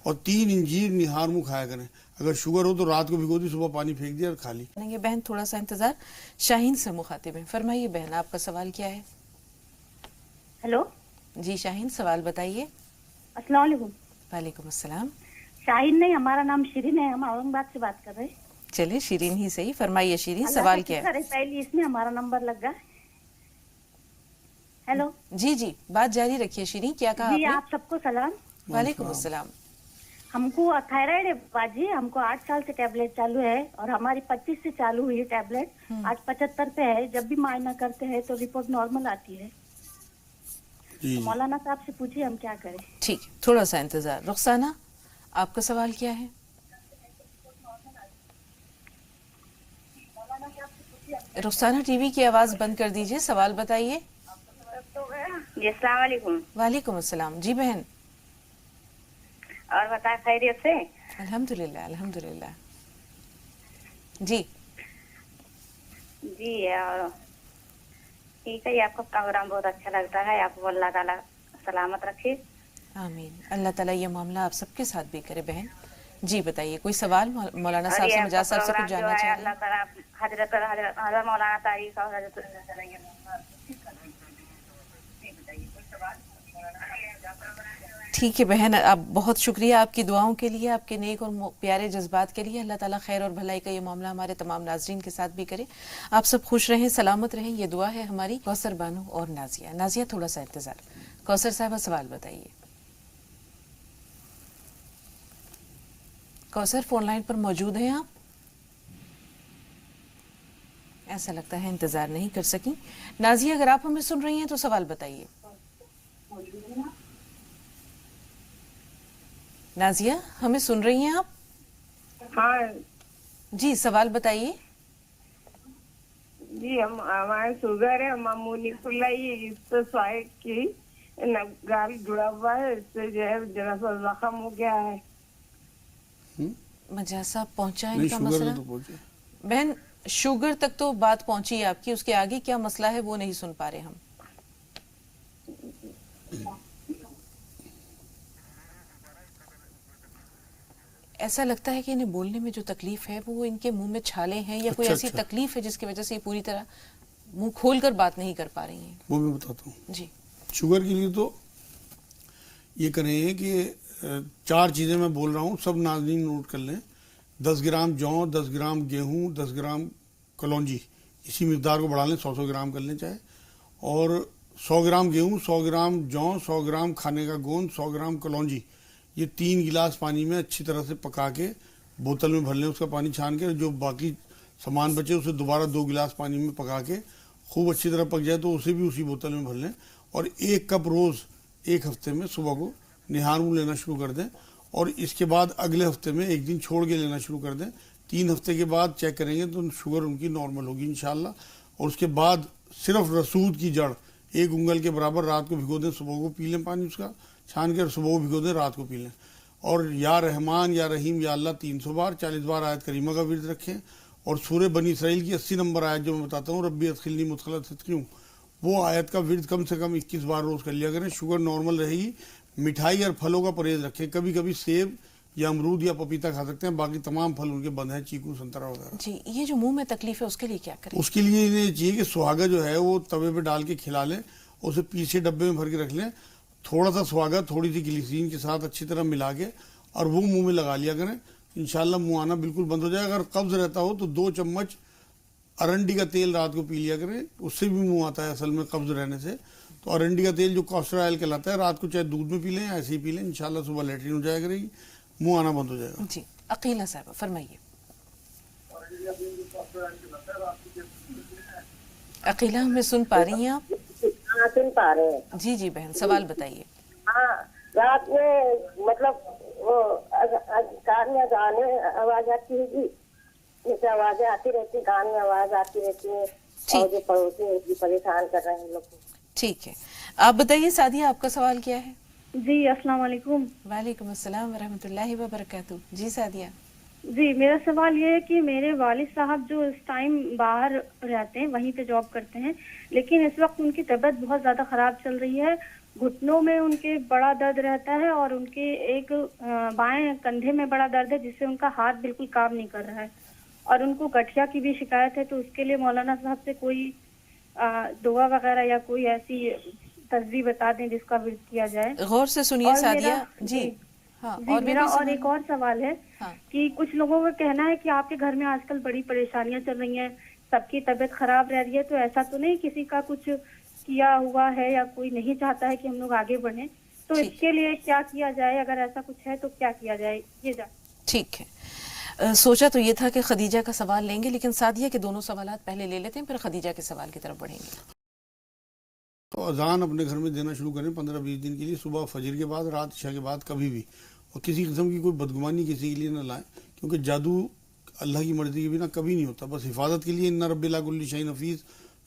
और 3 इंजीर निहार मुँह खाया करें। अगर शुगर हो तो रात को भिगो दी, सुबह पानी फेंक दिया और खा ली। बहन थोड़ा सा इंतजार, शाहीन से मुखातिब हैं। फरमाइए बहन आपका सवाल क्या है? हेलो जी शाहीन, सवाल बताइए। अस्सलाम वालेकुम। वालेकुम अस्सलाम। शाहीन नहीं, हमारा नाम शिरीन है, हम औरंगाबाद से बात कर रहे हैं। चलिए शिरीन ही सही, फरमाइए शिरीन, अल्लाह सवाल का क्या शुक्र है? है, पहले इसमें हमारा नंबर लगा। हेलो जी जी, बात जारी रखिए शिरीन, क्या कहा जी, आपने? आप सबको सलाम। वालेकुम अस्सलाम। हमको थायराइड है बाजी, हमको 8 साल से टैबलेट चालू है और हमारी 25 से चालू हुई है टैबलेट, आज 75 पे है। जब भी मायना करते हैं तो रिपोर्ट नॉर्मल आती है। जी तो मौलाना साहब से पूछिए हम क्या करें। ठीक है, थोड़ा सा इंतजार। रुखसाना, आपका सवाल क्या है? रुखसाना, टीवी की आवाज बंद कर दीजिए, सवाल बताइए। जी अस्सलाम वालेकुम। वालेकुम अस्सलाम। जी बहन। और बता खैरियत से? अल्हम्दुलिल्लाह अल्हम्दुलिल्लाह। जी जी और ठीक है, आपका प्रोग्राम बहुत अच्छा लगता है, आपको अल्लाह ताला सलामत रखे। आमीन। अल्लाह ताला ये मामला आप सबके साथ भी करे बहन। जी बताइए, कोई सवाल मौलाना साहब से, मिजाज साहब से कुछ जानना चाह रहे अल्लाह हैं? ताला हजरत मौलाना तारीख और ठीक है बहन, आप बहुत शुक्रिया आपकी दुआओं के लिए, आपके नेक और प्यारे जज्बात के लिए। अल्लाह ताला खैर और भलाई का ये मामला हमारे तमाम नाजरीन के साथ भी करे। आप सब खुश रहें, सलामत रहें, ये दुआ है हमारी। कौसर बानो और नाजिया। नाजिया, थोड़ा सा इंतजार। कौसर साहबा, सवाल बताइए। कौसर, फोन लाइन पर मौजूद हैं आप? ऐसा लगता है इंतजार नहीं कर सकी। नाजिया, अगर आप हमें सुन रही हैं तो सवाल बताइए। नाजिया, हमें सुन रही हैं आप? हाँ जी, सवाल बताइए। जी, हम हमारे शुगर है मामूली खुलाई, इससे स्वाइट की गाल जुड़ा हुआ है, इससे जो है जरा सा जख्म हो गया है। मजासा पहुंचा है नहीं, इनका शुगर मसला? तो पहुंचे। बहन, शुगर तक तो बात पहुंची है आपकी, उसके आगे क्या मसला है वो नहीं सुन पा रहे हम। ऐसा लगता है कि इन्हें बोलने में जो तकलीफ है वो इनके मुंह में छाले हैं या कोई ऐसी तकलीफ है जिसकी वजह से ये पूरी तरह मुंह खोलकर बात नहीं कर पा रही हैं। वो मैं बताता हूँ जी। शुगर के लिए तो ये करें कि 4 चीज़ें मैं बोल रहा हूँ, सब नाज़रीन नोट कर लें। 10 ग्राम जौ, 10 ग्राम गेहूँ, 10 ग्राम कलौंजी, इसी मिकदार को बढ़ा लें, 100 ग्राम कर लें चाहे। और 100 ग्राम गेहूँ, 100 ग्राम जौ, 100 ग्राम खाने का गोंद, 100 ग्राम कलौंजी, ये 3 गिलास पानी में अच्छी तरह से पका के बोतल में भर लें, उसका पानी छान के। जो बाकी सामान बचे उसे दोबारा 2 गिलास पानी में पका के खूब अच्छी तरह पक जाए तो उसे भी उसी बोतल में भर लें। और 1 कप रोज़ 1 हफ्ते में सुबह को निहार मुँह लेना शुरू कर दें। और इसके बाद अगले हफ्ते में 1 दिन छोड़ के लेना शुरू कर दें। 3 हफ्ते के बाद चेक करेंगे तो शुगर उनकी नॉर्मल होगी इंशाल्लाह। और उसके बाद सिर्फ रसूद की जड़ 1 उंगल के बराबर रात को भिगो दें, सुबह को पी लें पानी उसका छान के, सुबह को भिगो दें, रात को पी लें। और या रहमान या रहीम या अल्लाह 300 बार 40 बार आयत करीमा का विर्द रखें। और सूरह बनी इसराइल की 80 नंबर आयत जो मैं बताता हूँ, रब्बी अदखिलनी मुदखलत सिद्क़ीं, वो आयत का विर्द कम से कम 21 बार रोज़ कर लिया करें। शुगर नॉर्मल रहेगी। मिठाई और फलों का परहेज रखें। कभी कभी सेब या अमरूद या पपीता खा सकते हैं, बाकी तमाम फल उनके बंद हैं, चीकू संतरा वगैरह। जी, ये जो मुंह में तकलीफ है उसके लिए क्या करें? उसके लिए इन्हें चाहिए कि सुहागा जो है वो तवे पे डाल के खिला लें, उसे पीछे डब्बे में भर के रख लें। थोड़ा सा सुहागा थोड़ी सी ग्लिसरीन के साथ अच्छी तरह मिला के और वो मुंह में लगा लिया करें। इंशाल्लाह मुंह आना बिल्कुल बंद हो जाएगा। अगर कब्ज रहता हो तो 2 चम्मच अरंडी का तेल रात को पी लिया करें, उससे भी मुंह आता है असल में कब्ज रहने से। तो अरंडी का तेल जो कास्टर ऑयल कहलाता है, रात को चाहे दूध में पी लें, ऐसे ही पी लें, इंशाल्लाह सुबह लेटरिन हो जाया करेगी, मुंह आना बंद हो जाएगा। जी, अकीला साहब फरमाइए। अकीला, हमें सुन पा रही हैं आप? हाँ, सुन पा रहे हैं। जी जी बहन, सवाल बताइए। हाँ, रात में मतलब वो कान में गाने आवाज आती है जी, जैसे आवाजें आती रहती, कान में आवाज आती रहती है और जो पड़ोसी है जी परेशान कर रहे हैं लोग को। ठीक है, आप बताइए सादिया, आपका सवाल क्या है? जी अस्सलाम वालेकुम। वालेकुम अस्सलाम व रहमतुल्लाहि व बरकातहू। जी सादिया। जी, मेरा सवाल ये है कि मेरे वालिद साहब जो इस टाइम बाहर रहते हैं, वहीं पे जॉब करते हैं, लेकिन इस वक्त उनकी तबीयत बहुत ज़्यादा ख़राब चल रही है। घुटनों में उनके बड़ा दर्द रहता है और उनके एक बाएं कंधे में बड़ा दर्द है, जिससे उनका हाथ बिल्कुल काम नहीं कर रहा है। और उनको गठिया की भी शिकायत है। तो उसके लिए मौलाना साहब से कोई दुआ वगैरह या कोई ऐसी तस्बीह बता दें जिसका विर्द किया जाए। गौर से सुनिए और सादिया मेरा- जी। हाँ, और भी मेरा कोई और सवाल? एक और सवाल है कि कुछ लोगों का कहना है कि आपके घर में आजकल बड़ी परेशानियां चल रही हैं, सबकी तबीयत खराब रह रही है, तो ऐसा तो नहीं किसी का कुछ किया हुआ है या कोई नहीं चाहता है कि हम लोग आगे बढ़ें, तो इसके लिए क्या किया जाए? अगर ऐसा कुछ है तो क्या किया जाए ये ठीक है। सोचा तो ये था कि खदीजा का सवाल लेंगे, लेकिन सादिया के दोनों सवालात पहले ले लेते हैं, फिर खदीजा के सवाल की तरफ बढ़ेंगे। तो अजान अपने घर में देना शुरू करें 15-20 दिन के लिए, सुबह फजर के बाद, रात इशा के बाद, कभी भी। और किसी किस्म की कोई बदगुमानी किसी के लिए न लाएं, क्योंकि जादू अल्लाह की मर्जी के बिना कभी नहीं होता। बस हिफाजत के लिए इन्ना रब्बिल कुल्ली शैइन हफीज़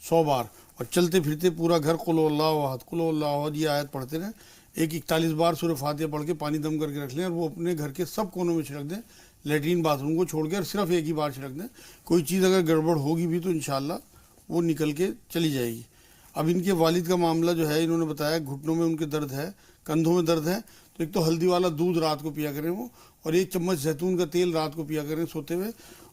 100 बार, और चलते फिरते पूरा घर कुल हुवल्लाहु अहद कुल हुवल्लाहु अहद ये आयत पढ़ते रहें। 41 बार सूरह फातिहा पढ़ के पानी दम करके रख लें, और वो अपने घर के सब कोनों में छिड़क दें, लेटरिन बाथरूम को छोड़कर सिर्फ एक ही बार छिड़क दें। कोई चीज़ अगर गड़बड़ होगी भी तो इंशाअल्लाह वो निकल के चली जाएगी। अब इनके वालिद का मामला जो है, इन्होंने बताया घुटनों में उनके दर्द है, कंधों में दर्द है, तो एक तो हल्दी वाला दूध रात को पिया करें वो, और 1 चम्मच जैतून का तेल रात को पिया करें सोते हुए,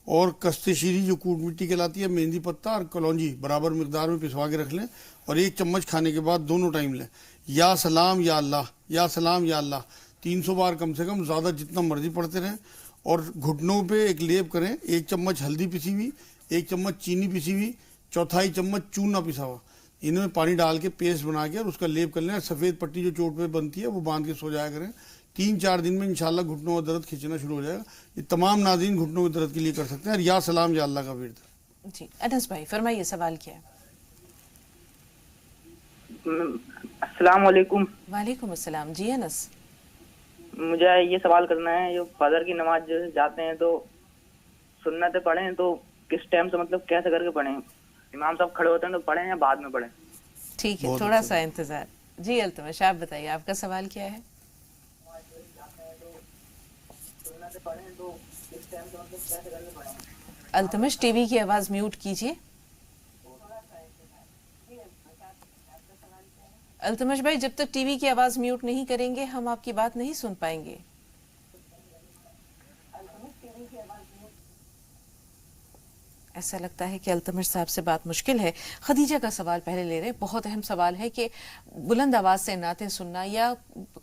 और कस्ते शीरी जो कूट मिट्टी कहलाती है, मेहंदी पत्ता और कलौंजी बराबर मिकदार में पिसवा के रख लें, और 1 चम्मच खाने के बाद दोनों टाइम लें। या सलाम या अल्लाह, या सलाम या अल्लाह 300 बार कम से कम, ज़्यादा जितना मर्जी पढ़ते रहें। और घुटनों पे एक लेप करें, 1 चम्मच हल्दी पिसी हुई, 1 चम्मच चीनी पिसी हुई, 1/4 चम्मच चूना पिसा हुआ, इनमें पानी डाल के पेस्ट बना के और उसका लेप कर लें। सफ़ेद पट्टी जो चोट पे बनती है वो बांध के सो जाया करें। 3-4 दिन में इंशाल्लाह घुटनों का दर्द खींचना शुरू हो जाएगा। ये तमाम नाज़रीन घुटनों के दर्द के लिए कर सकते हैं। और या सलाम या अल्लाह का विर्द। जी अनस भाई फरमाइए, सवाल क्या है? अस्सलाम वालेकुम। वालेकुम अस्सलाम। जी अनस, मुझे ये सवाल करना है, जो फजर की नमाज जाते हैं तो सुन्नतें पढ़ें तो किस टाइम से, मतलब कैसे करके पढ़ें? इमाम साहब खड़े होते हैं तो पढ़ें या बाद में पढ़ें? ठीक है, थोड़ा सा इंतजार। जी अल्तमश, आप बताइए आपका सवाल क्या है? अल्तमश टीवी की आवाज म्यूट कीजिए। अल्तमश भाई, जब तक टीवी की आवाज म्यूट नहीं करेंगे हम आपकी बात नहीं सुन पाएंगे। ऐसा लगता है कि अल्तमश साहब से बात मुश्किल है। खदीजा का सवाल पहले ले रहे हैं। बहुत अहम सवाल है कि बुलंद आवाज से नाते सुनना या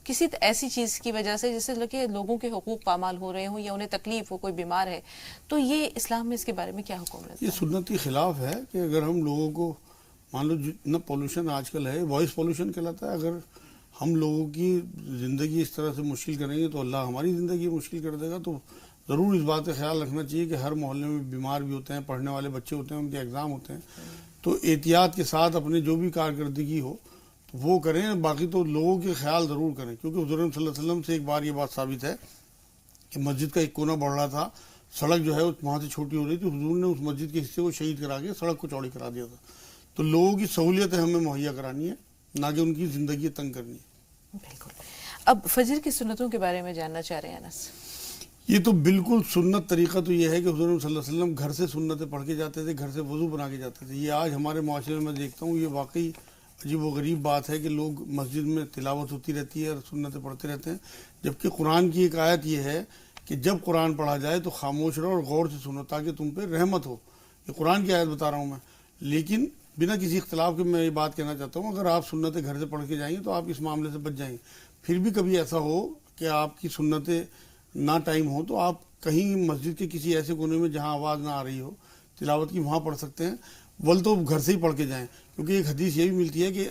किसी ऐसी चीज की वजह से जिससे कि लोगों के हुकूक पामाल हो रहे हों या उन्हें तकलीफ हो, कोई बीमार है, तो ये इस्लाम में इसके बारे में क्या हुक्म है? ये सुन्नत के खिलाफ है कि अगर हम लोगों को, मान लो जितना पोल्यूशन आजकल है, वॉइस पोल्यूशन कहलाता है, अगर हम लोगों की ज़िंदगी इस तरह से मुश्किल करेंगे तो अल्लाह हमारी ज़िंदगी मुश्किल कर देगा। तो ज़रूर इस बात का ख्याल रखना चाहिए कि हर मोहल्ले में बीमार भी होते हैं, पढ़ने वाले बच्चे होते हैं, उनके एग्ज़ाम होते हैं, तो एहतियात के साथ अपने जो भी कारकर्दगी हो तो वो करें। बाकी तो लोगों के ख्याल ज़रूर करें, क्योंकि हुज़ूर सल्लल्लाहु अलैहि वसल्लम से एक बार ये बात साबित है कि मस्जिद का एक कोना बढ़ रहा था, सड़क जो है वहाँ से छोटी हो रही थी, हुज़ूर ने उस मस्जिद के हिस्से को शहीद करा के सड़क को चौड़ी करा दिया था। तो लोगों की सहूलियतें हमें मुहैया करानी है, ना कि उनकी ज़िंदगी तंग करनी है। बिल्कुल। अब फजर की सुन्नतों के बारे में जानना चाह रहे हैं अनस। ये तो बिल्कुल सुन्नत तरीका तो ये है कि हुज़ूर सल्लल्लाहु अलैहि वसल्लम घर से सुन्नतें पढ़ के जाते थे, घर से वज़ू बना के जाते थे। ये आज हमारे माशरे में मैं देखता हूँ, ये वाकई अजीब व गरीब बात है कि लोग मस्जिद में तिलावत होती रहती है और सुन्नतें पढ़ते रहते हैं, जबकि कुरान की एक आयत ये है कि जब कुरान पढ़ा जाए तो खामोश रहो और गौर से सुनो ताकि तुम पे रहमत हो। ये कुरान की आयत बता रहा हूँ मैं। लेकिन बिना किसी इख्तलाफ के मैं ये बात कहना चाहता हूँ, अगर आप सुन्नतें घर से पढ़ के जाएंगे तो आप इस मामले से बच जाएंगे। फिर भी कभी ऐसा हो कि आपकी सुन्नतें ना टाइम हो तो आप कहीं मस्जिद के किसी ऐसे कोने में जहाँ आवाज़ ना आ रही हो तिलावत की, वहाँ पढ़ सकते हैं। वल तो घर से ही पढ़ के जाएं, क्योंकि एक हदीस ये भी मिलती है कि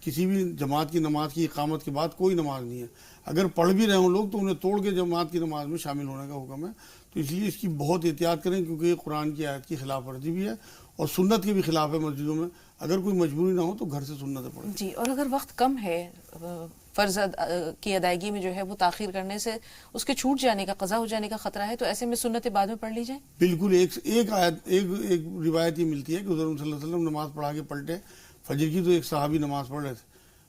किसी भी जमात की नमाज की इकामत के बाद कोई नमाज नहीं है। अगर पढ़ भी रहे हों लोग तो उन्हें तोड़ के जमात की नमाज में शामिल होने का हुक्म है। तो इसलिए इसकी बहुत एहतियात करें, क्योंकि ये कुरान की आयत की खिलाफ वर्जी भी है और सुन्नत के भी खिलाफ है। मस्जिदों में अगर कोई मजबूरी ना हो तो घर से सुन्नतें पढ़ें। जी, और अगर वक्त कम है, फ़र्ज़ की अदायगी में जो है वो ताख़ीर करने से उसके छूट जाने का, क़ज़ा हो जाने का ख़तरा है, तो ऐसे में सुन्नतें बाद में पढ़ ली जाए? बिल्कुल। एक रिवायत ये मिलती है कि हुज़ूर सल्लल्लाहु अलैहि वसल्लम नमाज़ पढ़ा के पलटे फजर की, तो एक सहाबी नमाज़ पढ़ रहे थे,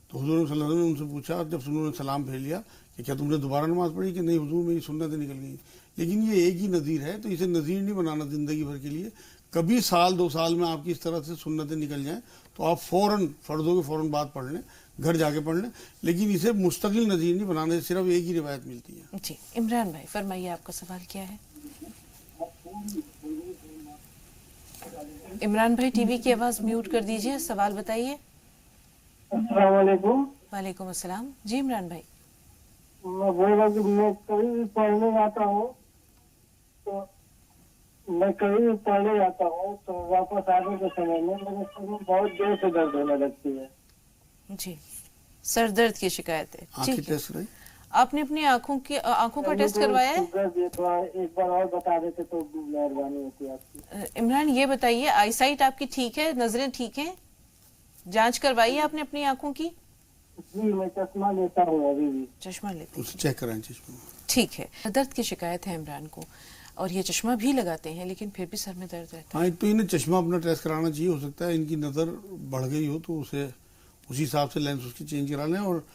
तो हुज़ूर सल्लल्लाहु अलैहि वसल्लम ने उनसे पूछा, जब उन्होंने सलाम फेर लिया कि क्या तुमने दोबारा नमाज़ पढ़ी? कि नहीं हुज़ूर, मेरी सुन्नतें निकल गई। लेकिन ये एक ही नज़ीर है, तो इसे नज़ीर नहीं बनाना ज़िंदगी भर के लिए। कभी साल 2 साल में आपकी इस तरह से सुन्नतें निकल जाएं तो आप फ़ौरन फ़र्ज़ों के फ़ौरन बाद पढ़ लें, घर जाके पढ़ लें, लेकिन इसे मुस्तकिल नज़ीर नहीं बनाने, सिर्फ एक ही रिवायत मिलती है। जी, इमरान भाई फरमाइए आपका सवाल क्या है? इमरान भाई टीवी की आवाज़ म्यूट कर दीजिए, सवाल बताइए। अस्सलाम वालेकुम। वालेकुम अस्सलाम। जी इमरान भाई, मैं बोल रहा हूँ कि मैं कहीं भी पढ़ने जाता हूँ तो वापस आने के समय में मेरे सर में बहुत जोर से दर्द होने लगती है। जी, सर दर्द की शिकायत है। आंखें ठीक है, टेस्ट कराई? आपने अपनी आंखों का टेस्ट करवाया है? एक बार और बता देते तो मेहरबानी होती आपकी। इमरान ये बताइए, आईसाइट आपकी ठीक है, नजरें ठीक हैं? जांच करवाई है आपने अपनी आंखों की? जी, मैं चश्मा लेता हूँ अभी भी। चश्मा लेते हैं, उसे चेक कराएं चश्मा। ठीक है। दर्द की शिकायत है इमरान को और ये चश्मा भी लगाते हैं लेकिन फिर भी सर में दर्द रहता हाँ, तो इन्हें चश्मा अपना टेस्ट कराना चाहिए। हो सकता है इनकी नज़र बढ़ गई हो तो उसे उसी हिसाब से लेंस उसकी चेंज करा लें। और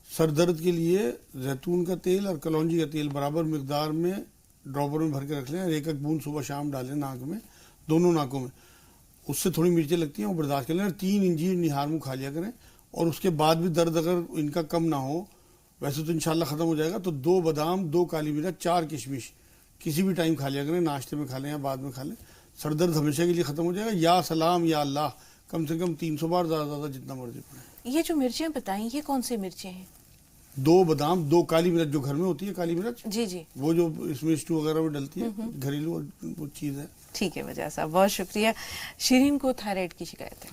सर दर्द के लिए जैतून का तेल और कलौंजी का तेल बराबर मिकदार में ड्रॉपर में भर के रख लें और एक बूंद सुबह शाम डालें नाक में, दोनों नाकों में। उससे थोड़ी मिर्चें लगती हैं वो बर्दाश्त कर लें। और 3 इंजीर निहार मुँह खा लिया करें। और उसके बाद भी दर्द अगर इनका कम ना हो, वैसे तो इंशाल्लाह ख़त्म हो जाएगा, तो 2 बादाम, 2 काली मिर्च, 4 किशमिश किसी भी टाइम खा लिया करें, नाश्ते में खा लें या बाद में खा लें। सर दर्द हमेशा के लिए ख़त्म हो जाएगा। या सलाम या अल्लाह कम से कम 300 बार, ज़्यादा जितना मर्जी पड़े। ये जो मिर्चें बताई ये कौन सी मिर्चें हैं? 2 बादाम, 2 काली मिर्च जो घर में होती है, काली मिर्च, जी जी, वो जो इसमें स्टू वगैरह में डलती है, घरेलू वो चीज़ है। ठीक है वजह साहब, बहुत शुक्रिया। शिरीन को थायराइड की शिकायत है।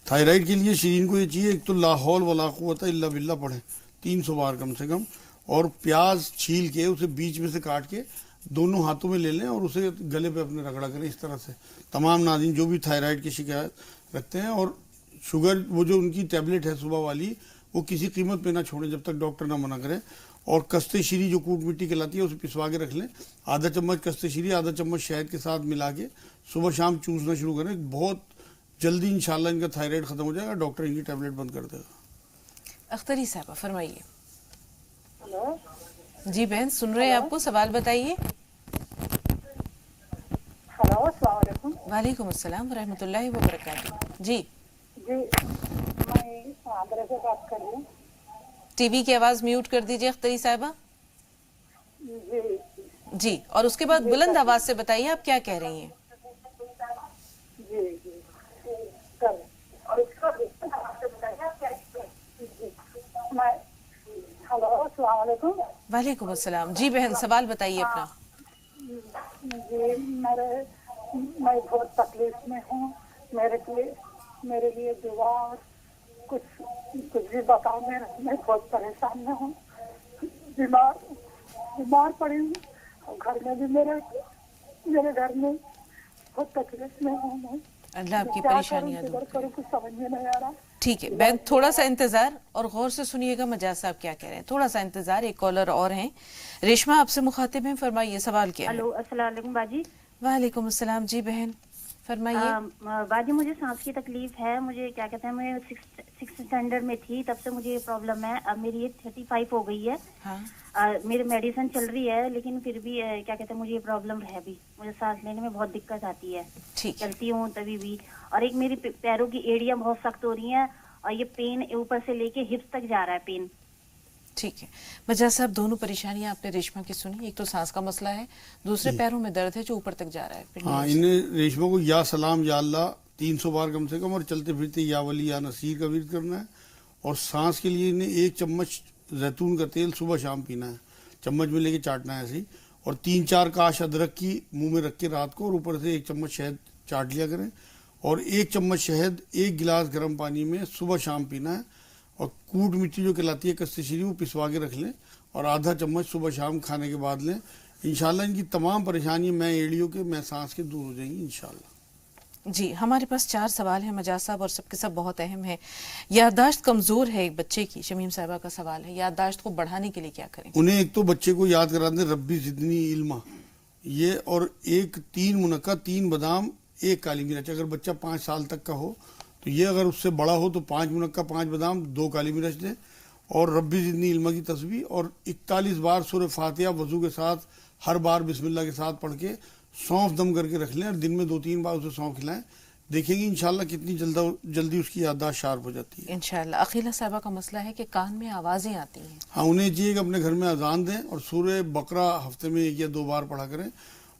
थायराइड के लिए शिरीन को ये चाहिए, एक तो ला हौल वला कुव्वता इल्ला बिल्लाह पढ़े 300 बार कम से कम। और प्याज छील के उसे बीच में से काट के दोनों हाथों में ले लें और उसे गले पे अपने रगड़ा करें। इस तरह से तमाम नाज़रीन जो भी थायराइड की शिकायत रखते हैं, और शुगर वो जो उनकी टैबलेट है सुबह वाली, वो किसी कीमत पे ना छोड़ें जब तक डॉक्टर ना मना करे। और कस्ते शीरी जो कूट मिट्टी कहलाती है उसे पिसवा के रख लें। आधा चम्मच कस्ते शीरी, आधा चम्मच शहद के साथ मिला के सुबह शाम चूसना शुरू करें। बहुत जल्दी इंशाल्लाह इनका थायराइड खत्म हो जाएगा, डॉक्टर इनकी टैबलेट बंद कर देगा। अख्तरी साहबा फरमाइए। हेलो जी बहन सुन रहे हैं आपको, सवाल बताइए। हेलो, अस्सलाम वालेकुम। वालेकुम अस्सलाम वरहमतुल्लाहि वबरकातुहू। जी जी, मैं आगरा से बात कर रही हूँ। टीवी की आवाज म्यूट कर दीजिए अख्तरी साहबा। जी जी, और उसके बाद बुलंद आवाज से बताइए आप क्या कह रही हैं। जी जी कर, और उसका बताइए आप क्या। मैं हेलो, अस्सलाम वालेकुम। वालेकुम अस्सलाम। जी बहन सवाल बताइए अपना। जी, मैं बहुत तकलीफ में हूँ। मेरे लिए दुआ कुछ भी बताओ। मैं बहुत परेशान में हूँ, बीमार पड़ी हूँ। घर में भी मेरे घर में बहुत तकलीफ में हूँ मैं। अल्लाह आपकी परेशानियां दूर करे। कुछ समझ में नहीं आ रहा। ठीक है बहन, थोड़ा सा इंतजार और गौर से सुनिएगा मजाज साहब क्या कह रहे हैं। थोड़ा सा इंतजार, एक कॉलर और हैं। रेशमा आपसे मुखातिब हैं, फरमाइए सवाल क्या है। हेलो, अस्सलाम वालेकुम बाजी। वालेकुम अस्सलाम। जी बहन फरमाइए। बाजी मुझे सांस की तकलीफ है। मुझे क्या कहते हैं, मैं 6th स्टैंडर्ड में थी तब से मुझे ये प्रॉब्लम है। अब मेरी एज 35 हो गई है। हाँ। मेरी मेडिसिन चल रही है लेकिन फिर भी क्या कहते हैं मुझे ये प्रॉब्लम है भी। मुझे सांस लेने में बहुत दिक्कत आती है। ठीक, चलती हूँ तभी भी। और एक मेरी पैरों की एड़ियाँ बहुत सख्त हो रही हैं और ये पेन ऊपर से लेके हिप्स तक जा रहा है पेन। ठीक है मजाज साहब, दोनों परेशानियां आपने रेशमा की सुनी। एक तो सांस का मसला है, दूसरे पैरों में दर्द है जो ऊपर तक जा रहा है। हाँ, इन्हें रेशमा को या सलाम या अल्लाह 300 बार कम से कम और चलते फिरते या वली या नसीर का विर्द करना है। और सांस के लिए इन्हें 1 चम्मच जैतून का तेल सुबह शाम पीना है, चम्मच में लेके चाटना है ऐसे ही। और 3-4 काश अदरक की मुंह में रख के रात को, और ऊपर से 1 चम्मच शहद चाट लिया करें। और 1 चम्मच शहद 1 गिलास गर्म पानी में सुबह शाम पीना है। और कूट मिट्टी जो कहलाती है कस्ते शीरी, वो पिसवा के रख लें और आधा चम्मच सुबह शाम खाने के बाद लें। इंशाल्लाह इनकी तमाम परेशानी मैं एड़ियों के, मैं सांस के दूर हो जाएंगी इंशाल्लाह। जी, हमारे पास 4 सवाल हैं मजाज साहब और सबके सब बहुत अहम है। याददाश्त कमजोर है एक बच्चे की, शमीम साहिबा का सवाल है, याददाश्त को बढ़ाने के लिए क्या करें। उन्हें एक तो बच्चे को याद करा दें रब्बी जिदनी इल्मा, ये, और 3 मुनक्का, 3 बादाम, 1 काली मिर्च। अगर बच्चा 5 साल तक का हो तो ये, अगर उससे बड़ा हो तो 5 मुनक्का, 5 बादाम, 2 काली मिर्च दें। और रब्बी जिदनी इल्मा की तस्बीह और 41 बार सूरह फातिहा वजू के साथ हर बार बिस्मिल्लाह के साथ पढ़ के सौंफ दम करके रख लें और दिन में 2-3 बार उसे सौंफ खिलाएं। देखेंगे इंशाल्लाह कितनी जल्दी उसकी याददाश्त शार्प हो जाती है इंशाल्लाह। अखीला साहिबा का मसला है कि कान में आवाजें आती हैं। हाँ, उन्हें चाहिए कि अपने घर में अजान दें और सूरह बकरा हफ्ते में 1 या 2 बार पढ़ा करें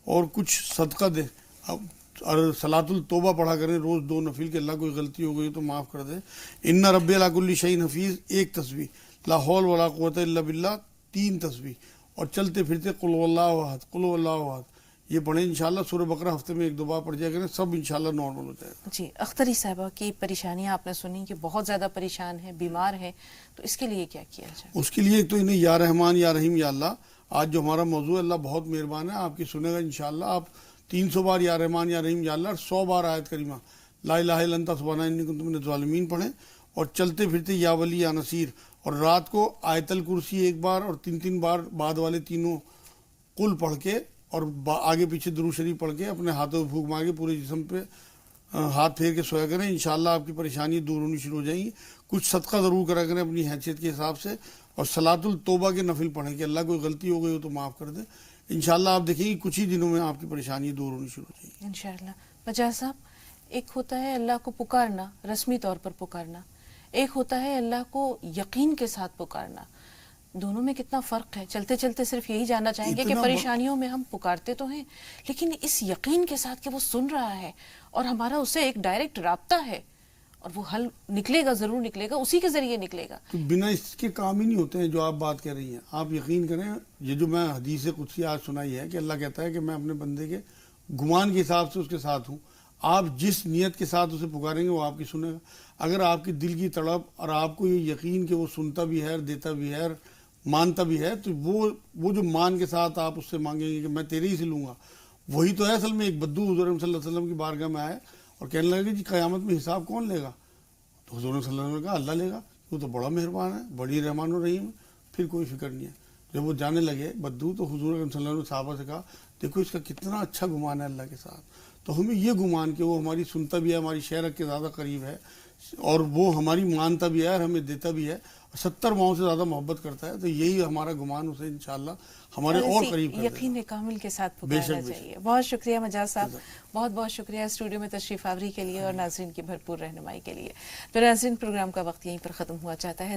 और कुछ सदका दें। अब اور صلاۃ التوبہ پڑھا کریں روز 2 نفل کہ اللہ کوئی غلطی ہو گئی تو معاف کر دے. ان رب علی کل شیء حفیظ 1 تسبیح. لا حول ولا قوت الا باللہ 3 تسبیح. اور چلتے پھرتے قل هو اللہ احد قل هو اللہ احد یہ پڑھیں. انشاءاللہ سورہ بقرہ ہفتے میں 1-2 بار پڑھ جائے کریں, سب انشاءاللہ نارمل ہو جائے گا. جی اختری صاحبہ کی پریشانیاں آپ نے سنی کہ بہت زیادہ پریشان ہیں, بیمار ہیں, تو اس کے لیے کیا کیا جائے؟ اس کے لیے ایک تو انہیں یا رحمان یا رحیم یا اللہ, آج جو ہمارا موضوع ہے, اللہ بہت مہربان ہے, آپ کی سنے گا انشاءاللہ. آپ 300 بار یا رحمان یا رحیم یا اللہ, 100 بار آیت کریمہ لا الہ الا انت سبحانک انی کنت من الظالمین پڑھیں. اور چلتے پھرتے یا ولی یا نصیر, اور رات کو آیت الکرسی 1 بار اور 3 بار بعد والے تینوں قل پڑھ کے اور آگے پیچھے درود شریف پڑھ کے اپنے ہاتھوں پھونک مار کے پورے جسم پہ ہاتھ پھیر کے سویا کریں. انشاءاللہ آپ کی پریشانی دور ہونی شروع ہو جائیں گی. کچھ صدقہ ضرور کرا کریں اپنی حیثیت کے حساب سے, اور صلاۃ التوبہ کے نفل پڑھیں کہ اللہ کوئی غلطی ہو گئی ہو تو معاف کر دے. انشاءاللہ آپ دیکھیں گے کچھ ہی دنوں میں آپ کی پریشانی دور ہونی شروع ہو جائے گی انشاءاللہ. مجاز صاحب, ایک ہوتا ہے اللہ کو پکارنا, رسمی طور پر پکارنا, ایک ہوتا ہے اللہ کو یقین کے ساتھ پکارنا. دونوں میں کتنا فرق ہے؟ چلتے چلتے صرف یہی جاننا چاہیں گے کہ پریشانیوں میں ہم پکارتے تو ہیں, لیکن اس یقین کے ساتھ کہ وہ سن رہا ہے اور ہمارا اس سے ایک ڈائریکٹ رابطہ ہے, اور وہ حل نکلے گا, ضرور نکلے گا, اسی کے ذریعے نکلے گا. تو بنا اس کے کام ہی نہیں ہوتے ہیں جو آپ بات کہہ رہی ہیں. آپ یقین کریں, یہ جو میں حدیث قدسی آج سنائی ہے کہ اللہ کہتا ہے کہ میں اپنے بندے کے گمان کے حساب سے اس کے ساتھ ہوں. آپ جس نیت کے ساتھ اسے پکاریں گے وہ آپ کی سنے گا. اگر آپ کی دل کی تڑپ اور آپ کو یہ یقین کہ وہ سنتا بھی ہے, دیتا بھی ہے, مانتا بھی ہے, تو وہ جو مان کے ساتھ آپ اس سے مانگیں گے کہ میں تیرے ہی سے لوں گا, وہی تو ہے اصل میں. ایک بدو حضور صلی اللہ علیہ وسلم کی بارگاہ میں آئے اور کہنے لگے کہ جی قیامت میں حساب کون لے گا؟ تو حضور صلی اللہ علیہ وسلم نے کہا اللہ لے گا, وہ تو بڑا مہربان ہے, بڑی رحمان و رحیم ہے, پھر کوئی فکر نہیں ہے. جب وہ جانے لگے بدو تو حضور صلی اللہ علیہ وسلم نے صحابہ سے کہا دیکھو اس کا کتنا اچھا گمان ہے اللہ کے ساتھ. تو ہمیں یہ گمان کہ وہ ہماری سنتا بھی ہے, ہماری شہرت کے زیادہ قریب ہے, اور وہ ہماری مانتا بھی ہے اور ہمیں دیتا بھی ہے, 70 ماؤں سے زیادہ محبت کرتا ہے, تو یہی ہمارا گمان اسے انشاءاللہ ہمارے اور قریب کر دے گا. یقین کامل کے ساتھ پکارنا چاہیے. بہت شکریہ مجاز صاحب, بہت بہت شکریہ اسٹوڈیو میں تشریف آوری کے لیے اور ناظرین کی بھرپور رہنمائی کے لیے. تو ناظرین, پروگرام کا وقت یہیں پر ختم ہوا چاہتا ہے.